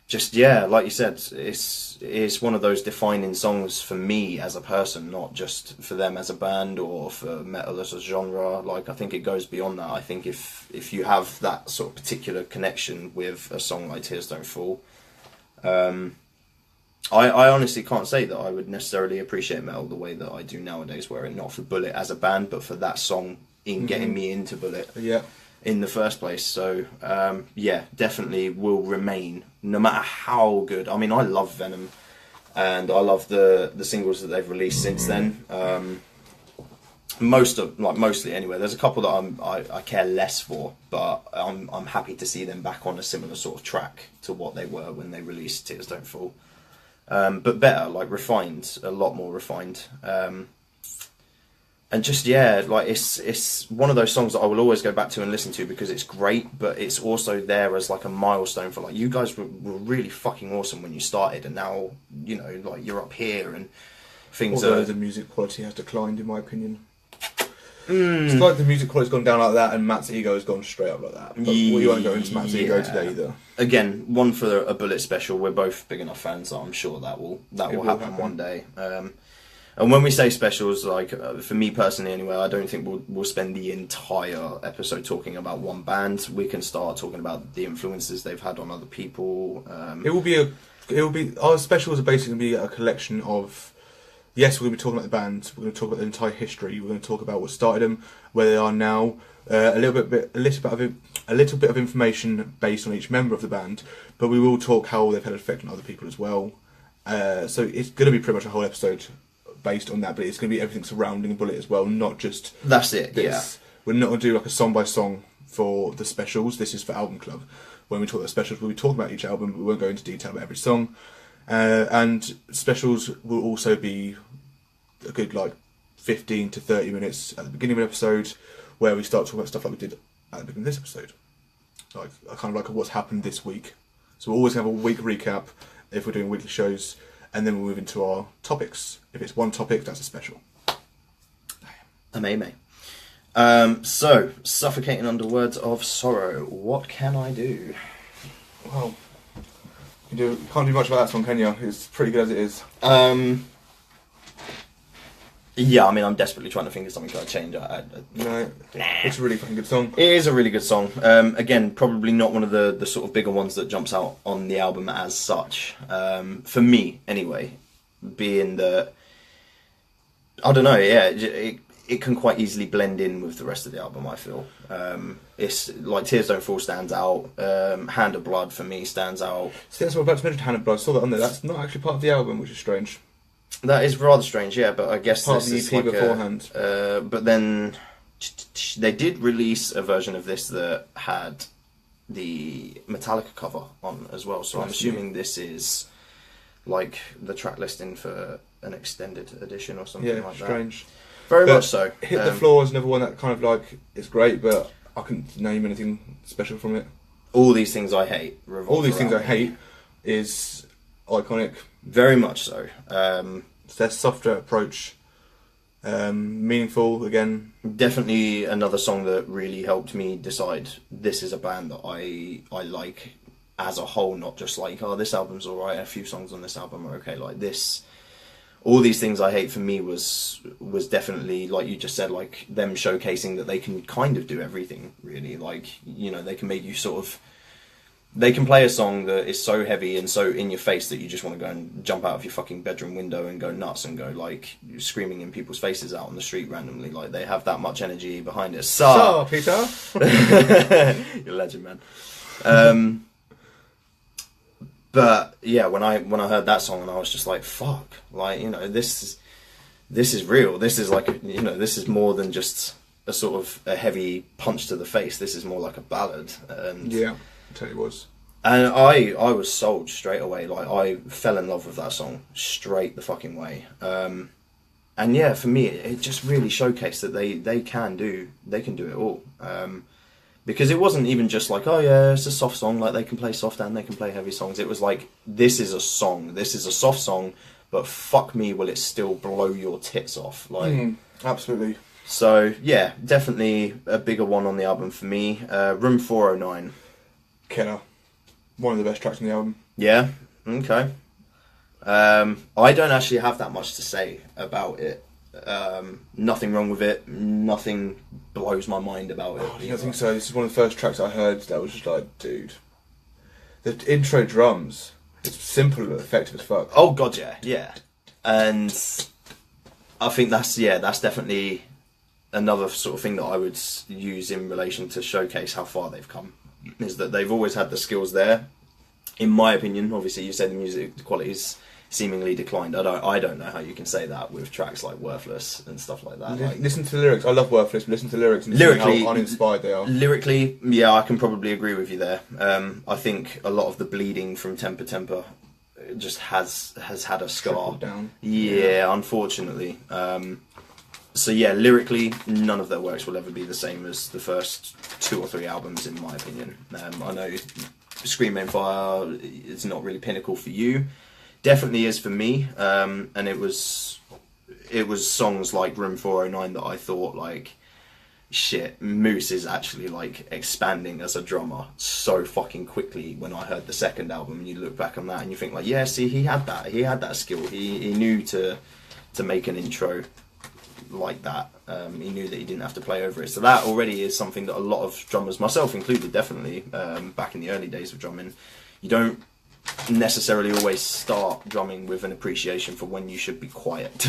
just, yeah, like you said, it's one of those defining songs for me as a person, not just for them as a band or for metal as a genre. Like, I think it goes beyond that. I think if you have that sort of particular connection with a song like Tears Don't Fall, I honestly can't say that I would necessarily appreciate metal the way that I do nowadays, were it not for Bullet as a band, but for that song in getting me into Bullet. Yeah. In the first place. So yeah, definitely will remain, no matter how good. I mean, I love Venom, and I love the singles that they've released since then. Mostly anyway. There's a couple that I care less for, but I'm happy to see them back on a similar sort of track to what they were when they released Tears Don't Fall. But better, like refined, a lot more refined. And just, yeah, like it's one of those songs that I will always go back to and listen to because it's great, but it's also there as like a milestone for like, you guys were really fucking awesome when you started, and now, you know, like you're up here and things. Although the music quality has declined, in my opinion. It's like the music quality's gone down like that, and Matt's ego has gone straight up like that. But we won't go into Matt's ego today either. Again, one for a Bullet special. We're both big enough fans that I'm sure that will happen one day. And when we say specials, like for me personally anyway, I don't think we'll spend the entire episode talking about one band. We can start talking about the influences they've had on other people. Our specials are basically going to be a collection of. Yes, we're going to be talking about the band. We're going to talk about the entire history. We're going to talk about what started them, where they are now. A little bit of information based on each member of the band, but we will talk how they've had an effect on other people as well. So it's going to be pretty much a whole episode based on that, but it's going to be everything surrounding Bullet as well, not just that's it. This. Yeah, we're not going to do like a song by song for the specials. This is for Album Club. When we talk about specials, we'll be talking about each album, but we won't go into detail about every song. And specials will also be a good like 15 to 30 minutes at the beginning of an episode, where we start talking about stuff like we did at the beginning of this episode, like kind of like what's happened this week. So we'll always have a week recap if we're doing weekly shows, and then we'll move into our topics. If it's one topic, that's a special. Amazing. So, Suffocating Under Words of Sorrow. What can I do? Well, you can't do much about that song, can you? It's pretty good as it is. Yeah, I mean, I'm desperately trying to think of something to change. No, it's a really fucking good song. It is a really good song. Again, probably not one of the sort of bigger ones that jumps out on the album as such. For me, anyway, being that, I don't know, yeah, it can quite easily blend in with the rest of the album, I feel. It's like Tears Don't Fall stands out. Hand of Blood for me stands out. See, that's what I was about to mention, Hand of Blood. I saw that on there. That's not actually part of the album, which is strange. That is rather strange, yeah, but I guess part of the EP like beforehand. But then they did release a version of this that had the Metallica cover on as well, so I'm assuming this is like the track listing for an extended edition or something like that. Yeah, strange. Very much so. Hit the Floor is another one that kind of like, it's great, but I couldn't name anything special from it. All These Things I Hate. All These Things I Hate is iconic. Very much so. It's their softer approach. Meaningful, again. Definitely another song that really helped me decide this is a band that I like as a whole, not just like, oh, this album's alright, a few songs on this album are okay. Like this, All These Things I Hate for me was definitely, like you just said, like them showcasing that they can kind of do everything, really. Like, you know, they can make you sort of, they can play a song that is so heavy and so in your face that you just want to go and jump out of your fucking bedroom window and go nuts and go like screaming in people's faces out on the street randomly. Like they have that much energy behind it. So, Peter, you're a legend, man. But yeah, when I heard that song, and I was just like, fuck, like, you know, this is real. This is like, you know, this is more than just a sort of a heavy punch to the face. This is more like a ballad. And Yeah, it totally was. And I was sold straight away. Like, I fell in love with that song straight the fucking way. And yeah, for me, it just really showcased that they can do it all. Because it wasn't even just like, oh yeah, it's a soft song, like they can play soft and they can play heavy songs. It was like, this is a song, this is a soft song, but fuck me, will it still blow your tits off? Like, absolutely. So yeah, definitely a bigger one on the album for me. Room 409. Killer. One of the best tracks on the album. Yeah, okay. I don't actually have that much to say about it. Nothing wrong with it. Nothing blows my mind about it. I think so. This is one of the first tracks I heard that was just like, dude. The intro drums, it's simple but effective as fuck. Oh god, yeah. And I think that's definitely another sort of thing that I would use in relation to showcase how far they've come. Is that they've always had the skills there. In my opinion, obviously you say the music quality's seemingly declined. I don't know how you can say that with tracks like Worthless and stuff like that. Like, listen to the lyrics. I love Worthless, but listen to the lyrics and lyrically, see how uninspired they are. Lyrically, yeah, I can probably agree with you there. I think a lot of the bleeding from Temper Temper just has had a scar. Trickled down. Yeah, unfortunately. So yeah, lyrically, none of their works will ever be the same as the first 2 or 3 albums, in my opinion. I know Scream Aim Fire is not really pinnacle for you. Definitely is for me. And it was songs like Room 409 that I thought, like, shit, Moose is actually like expanding as a drummer so fucking quickly. When I heard the second album and you look back on that and you think like, yeah, see, he had that skill. He knew to make an intro like that. He knew that he didn't have to play over it. So that already is something that a lot of drummers, myself included, definitely, back in the early days of drumming, you don't necessarily always start drumming with an appreciation for when you should be quiet.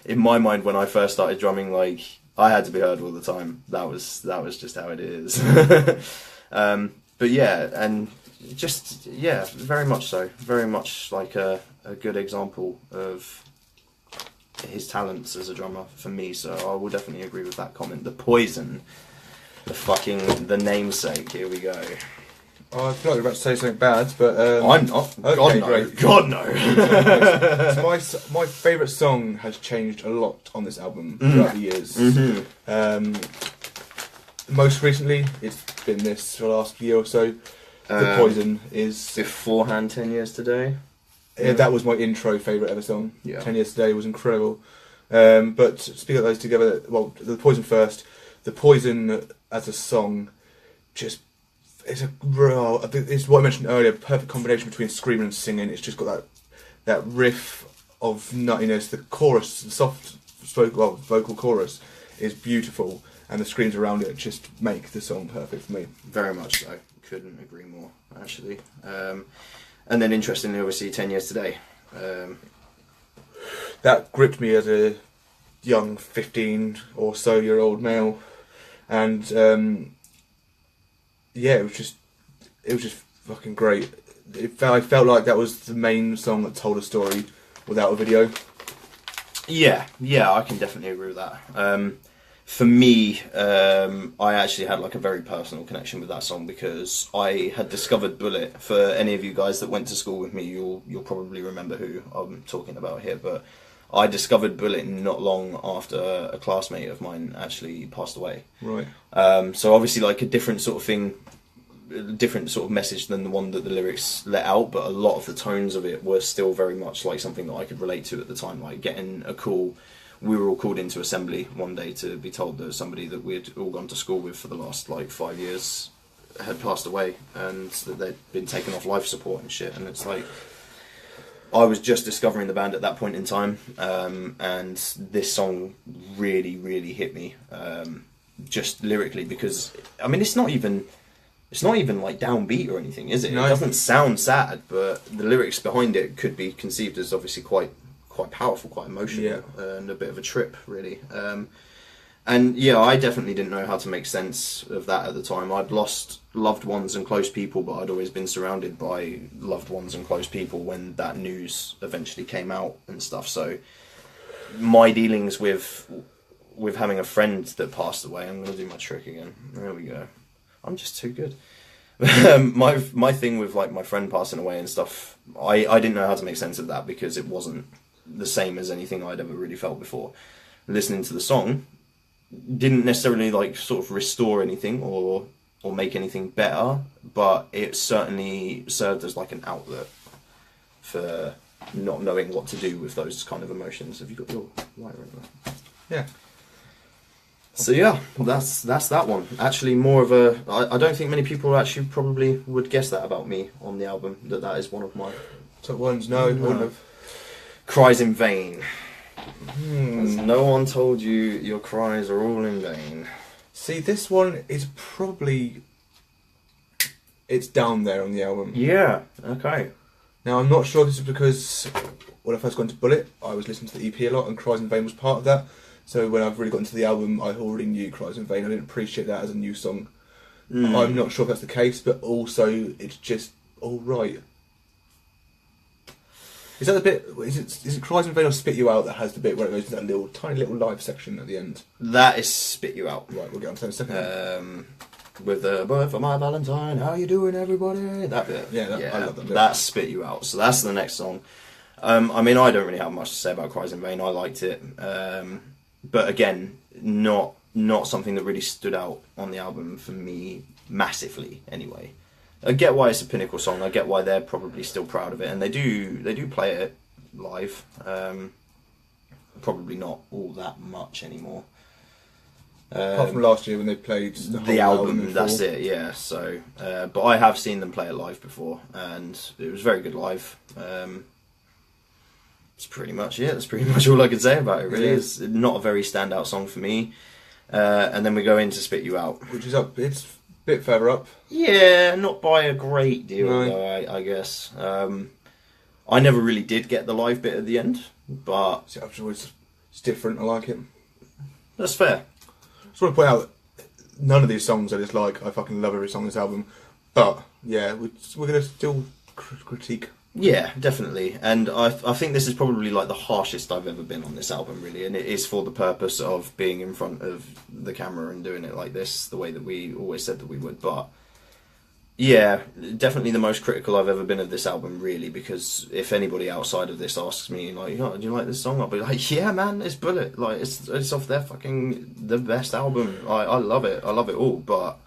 In my mind, when I first started drumming, like, I had to be heard all the time. That was just how it is. But yeah, and just, yeah, very much so. Very much like a good example of his talents as a drummer for me, so I will definitely agree with that comment. The Poison, the namesake, here we go. Oh, I feel like you're about to say something bad, but I'm not. Okay, God no. great. God no. So my favourite song has changed a lot on this album throughout the years. Most recently, it's been this for the last year or so. The Poison is... Beforehand, 10 Years Today. Yeah, that was my intro favourite ever song. Yeah. 10 Years Today was incredible. But speaking of those together, well, The Poison first. The Poison as a song, just... It's what I mentioned earlier, perfect combination between screaming and singing. It's just got that riff of nuttiness. The chorus, the soft vocal chorus is beautiful, and the screams around it just make the song perfect for me. Very much so. Couldn't agree more, actually. And then interestingly, obviously, 10 Years Today. That gripped me as a young 15 or so year old male, and yeah, it was just fucking great. I felt like that was the main song that told a story without a video. Yeah, I can definitely agree with that. For me, I actually had like a very personal connection with that song because I had discovered Bullet. For any of you guys that went to school with me, you'll probably remember who I'm talking about here, but I discovered Bullet not long after a classmate of mine actually passed away. Right. So obviously like a different sort of thing, a different sort of message than the one that the lyrics let out, but a lot of the tones of it were still very much like something that I could relate to at the time, like getting we were all called into assembly one day to be told that somebody that we'd all gone to school with for the last like 5 years had passed away and that they'd been taken off life support and shit. And it's like, I was just discovering the band at that point in time, and this song really, really hit me, just lyrically, because I mean it's not even like downbeat or anything, is it? No. It doesn't sound sad, but the lyrics behind it could be conceived as obviously quite powerful, quite emotional, and a bit of a trip, really. And yeah, I definitely didn't know how to make sense of that at the time. I'd lost loved ones and close people, but I'd always been surrounded by loved ones and close people when that news eventually came out and stuff. So my dealings with with having a friend that passed away. I'm going to do my trick again. There we go. I'm just too good. My thing with like my friend passing away and stuff, I didn't know how to make sense of that because it wasn't the same as anything I'd ever really felt before. Listening to the song didn't necessarily like sort of restore anything or make anything better, but it certainly served as like an outlet for not knowing what to do with those kind of emotions. Have you got your lighter in there? Yeah. So yeah, that's that one. Actually, more of a. I don't think many people actually probably would guess that about me on the album. That is one of my top ones. No, wouldn't have. Cries in Vain. Has no one told you your cries are all in vain? See, this one is probably. It's down there on the album. Yeah. Okay. Now I'm not sure if this is because when I first got into Bullet, I was listening to the EP a lot, and Cries in Vain was part of that. So when I've really got into the album, I already knew Cries in Vain. I didn't appreciate that as a new song. I'm not sure if that's the case, but also it's just all right. Is that the bit? Is it Cries in Vain or Spit You Out that has the bit where it goes to that tiny little live section at the end? That is Spit You Out. Right, we'll get on to that in a second. With the boy for my Valentine, how you doing, everybody? That bit. Yeah, I love that bit. That's Spit You Out. So that's the next song. I mean, I don't really have much to say about Cries in Vain. I liked it. But again, not something that really stood out on the album for me massively. Anyway, I get why it's a pinnacle song. I get why they're probably still proud of it, and they do play it live. Probably not all that much anymore. Apart from last year when they played the album that's it. Yeah. So, but I have seen them play it live before, and it was very good live. That's pretty much it. That's pretty much all I could say about it, really. Yeah. It's not a very standout song for me. And then we go into Spit You Out. Which is up, it's a bit further up. Yeah, not by a great deal, though, I guess. I never really did get the live bit at the end, but... It's different, I like it. That's fair. I just want to point out that none of these songs I dislike. I fucking love every song on this album. But, yeah, we're going to still critique. Yeah, definitely. And I think this is probably like the harshest I've ever been on this album, really. And it is for the purpose of being in front of the camera and doing it like this, the way that we always said that we would. But yeah, definitely the most critical I've ever been of this album, really. Because if anybody outside of this asks me, like, oh, do you like this song? I'll be like, yeah, man, it's Bullet. Like, it's off their fucking the best album. I love it. I love it all. But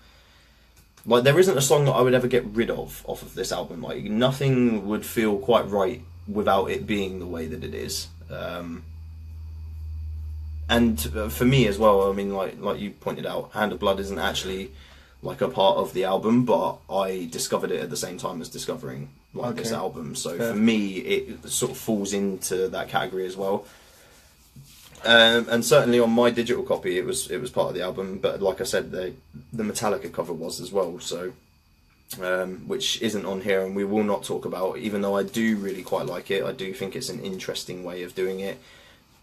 like, there isn't a song that I would ever get rid of off of this album. Like, nothing would feel quite right without it being the way that it is. And for me as well, I mean, like you pointed out, Hand of Blood isn't actually like a part of the album, but I discovered it at the same time as discovering this album. So for me, it sort of falls into that category as well. And certainly on my digital copy, it was part of the album. But like I said, the Metallica cover was as well. So, which isn't on here, and we will not talk about. Even though I do really quite like it, I do think it's an interesting way of doing it.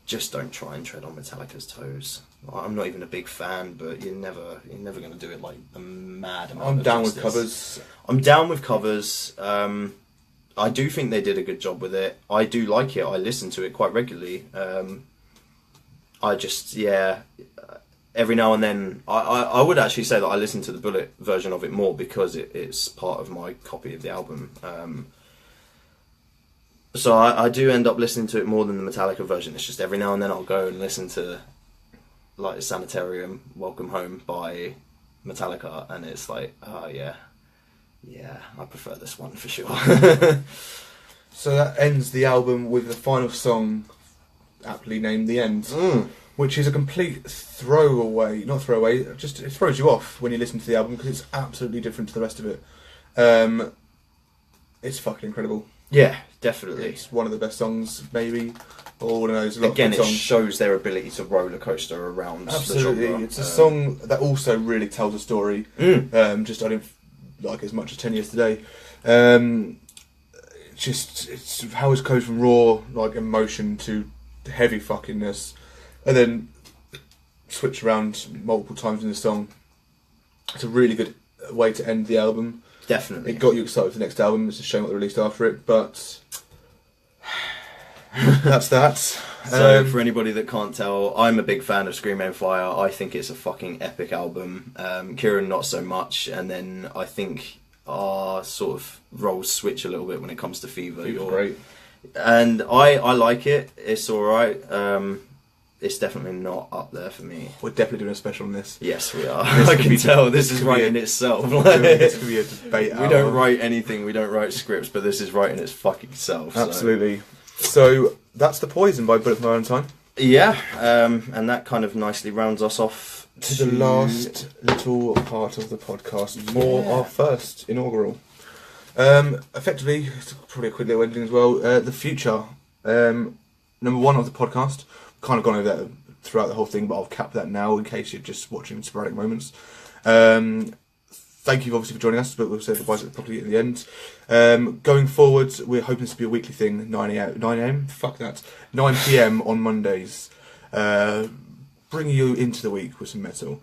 Just don't try and tread on Metallica's toes. I'm not even a big fan, but you're never going to do it like a mad amount. I'm down with covers. I'm down with covers. I do think they did a good job with it. I do like it. I listen to it quite regularly. I just, every now and then, I would actually say that I listen to the Bullet version of it more because it's part of my copy of the album. So I do end up listening to it more than the Metallica version. It's just every now and then I'll go and listen to like Sanitarium, Welcome Home by Metallica, and it's like, oh yeah, I prefer this one for sure. So that ends the album with the final song, aptly named The End, which is a complete not throwaway, just it throws you off when you listen to the album because it's absolutely different to the rest of it. It's fucking incredible. Yeah, definitely. It's one of the best songs, maybe, or one of those. Again, it shows their ability to roller coaster around. Absolutely, the genre. It's a song that also really tells a story. Just I didn't like as much as 10 Years Today. It's how it goes from raw like emotion to heavy fuckingness, and then switch around multiple times in the song. It's a really good way to end the album. Definitely. It got you excited for the next album. It's a shame what they released after it, but that's that. So for anybody that can't tell, I'm a big fan of Scream Aim Fire. I think it's a fucking epic album. Kieran not so much, and then I think our sort of roles switch a little bit when it comes to Fever. Fever's great. And I like it. It's alright. It's definitely not up there for me. We're definitely doing a special on this. Yes, we are. I can tell this is writing itself. This could be a debate. We don't write anything. We don't write scripts, but this is writing its fucking self. Absolutely. So that's The Poison by Bullet for Valentine. Yeah, and that kind of nicely rounds us off to the last little part of the podcast for our first inaugural. Effectively, it's probably a quick little ending as well. The future, number one of the podcast. Kind of gone over that throughout the whole thing, but I'll cap that now in case you're just watching sporadic moments. Thank you obviously for joining us, but we'll say goodbye properly at the end. Going forward, we're hoping this to be a weekly thing, 9 a.m. Fuck that. 9 p.m. on Mondays. Bring you into the week with some metal.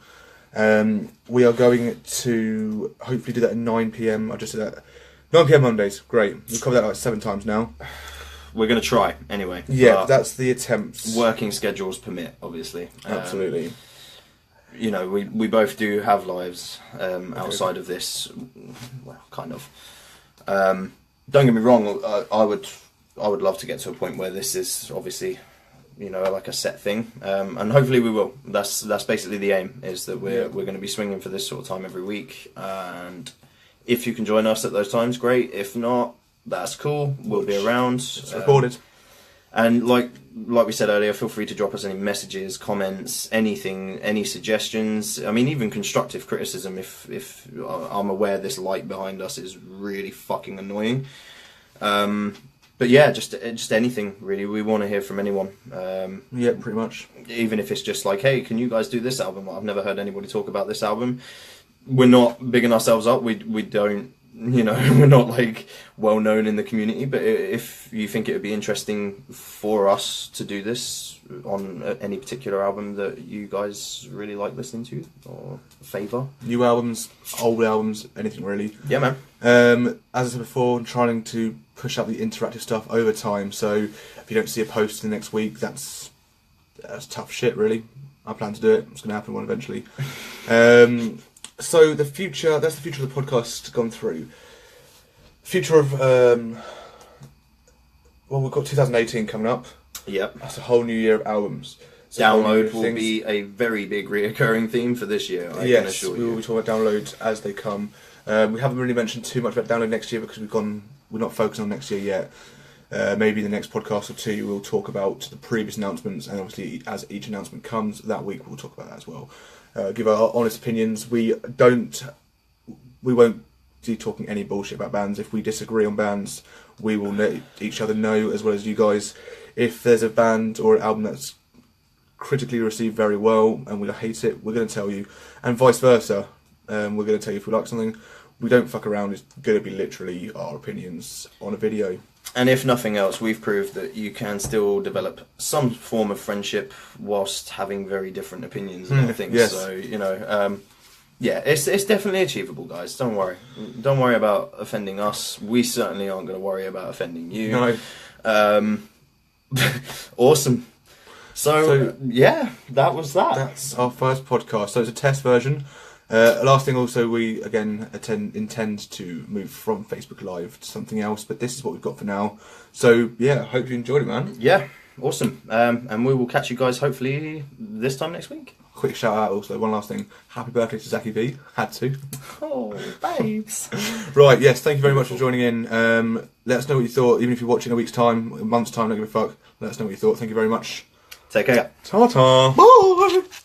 We are going to hopefully do that at 9 p.m. I just said that. 9 p.m. Mondays, great. We've covered that like 7 times now. We're going to try, anyway. Yeah, that's the attempt. Working schedules permit, obviously. Absolutely. You know, we both do have lives outside of this. Well, kind of. Don't get me wrong. I would love to get to a point where this is obviously, you know, like a set thing, and hopefully we will. That's basically the aim. Is that we're going to be swinging for this sort of time every week, and if you can join us at those times, great. If not, that's cool. We'll be around. It's recorded. And like we said earlier, feel free to drop us any messages, comments, anything, any suggestions. I mean, even constructive criticism. If I'm aware this light behind us is really fucking annoying. But yeah, just anything really. We want to hear from anyone. Yeah, pretty much. Even if it's just like, hey, can you guys do this album? I've never heard anybody talk about this album. We're not bigging ourselves up. We don't. You know, we're not like well known in the community, but if you think it would be interesting for us to do this on any particular album that you guys really like listening to or favour, new albums, old albums, anything really. Yeah, man. As I said before, I'm trying to push up the interactive stuff over time. So if you don't see a post in the next week, that's tough shit, really. I plan to do it. It's going to happen one eventually. So the future, that's the future of the podcast gone through. Future of, well, we've got 2018 coming up. Yep. That's a whole new year of albums. So download will be a very big reoccurring theme for this year, I can assure you. We will be talking about downloads as they come. We haven't really mentioned too much about download next year because we're not focusing on next year yet. Maybe the next podcast or two we'll talk about the previous announcements, and obviously as each announcement comes that week we'll talk about that as well. Give our honest opinions. We won't be talking any bullshit about bands. If we disagree on bands, we will let each other know, as well as you guys. If there's a band or an album that's critically received very well and we hate it, we're going to tell you, and vice versa. We're going to tell you if we like something. We don't fuck around. It's going to be literally our opinions on a video. And if nothing else, we've proved that you can still develop some form of friendship whilst having very different opinions about things. Yes. So, you know, yeah, it's definitely achievable, guys. Don't worry. Don't worry about offending us. We certainly aren't going to worry about offending you. No. Awesome. So, yeah, that was that. That's our first podcast. So it's a test version. Last thing also, we again intend to move from Facebook Live to something else, but this is what we've got for now. So yeah, hope you enjoyed it, man. Yeah, awesome. And we will catch you guys hopefully this time next week. Quick shout out also, one last thing. Happy birthday to Zachy V. Had to. Oh, babes. Right, yes, thank you very much for joining in. Let us know what you thought, even if you're watching a week's time, a month's time, don't give a fuck. Let us know what you thought. Thank you very much. Take care. Ta-ta. Bye.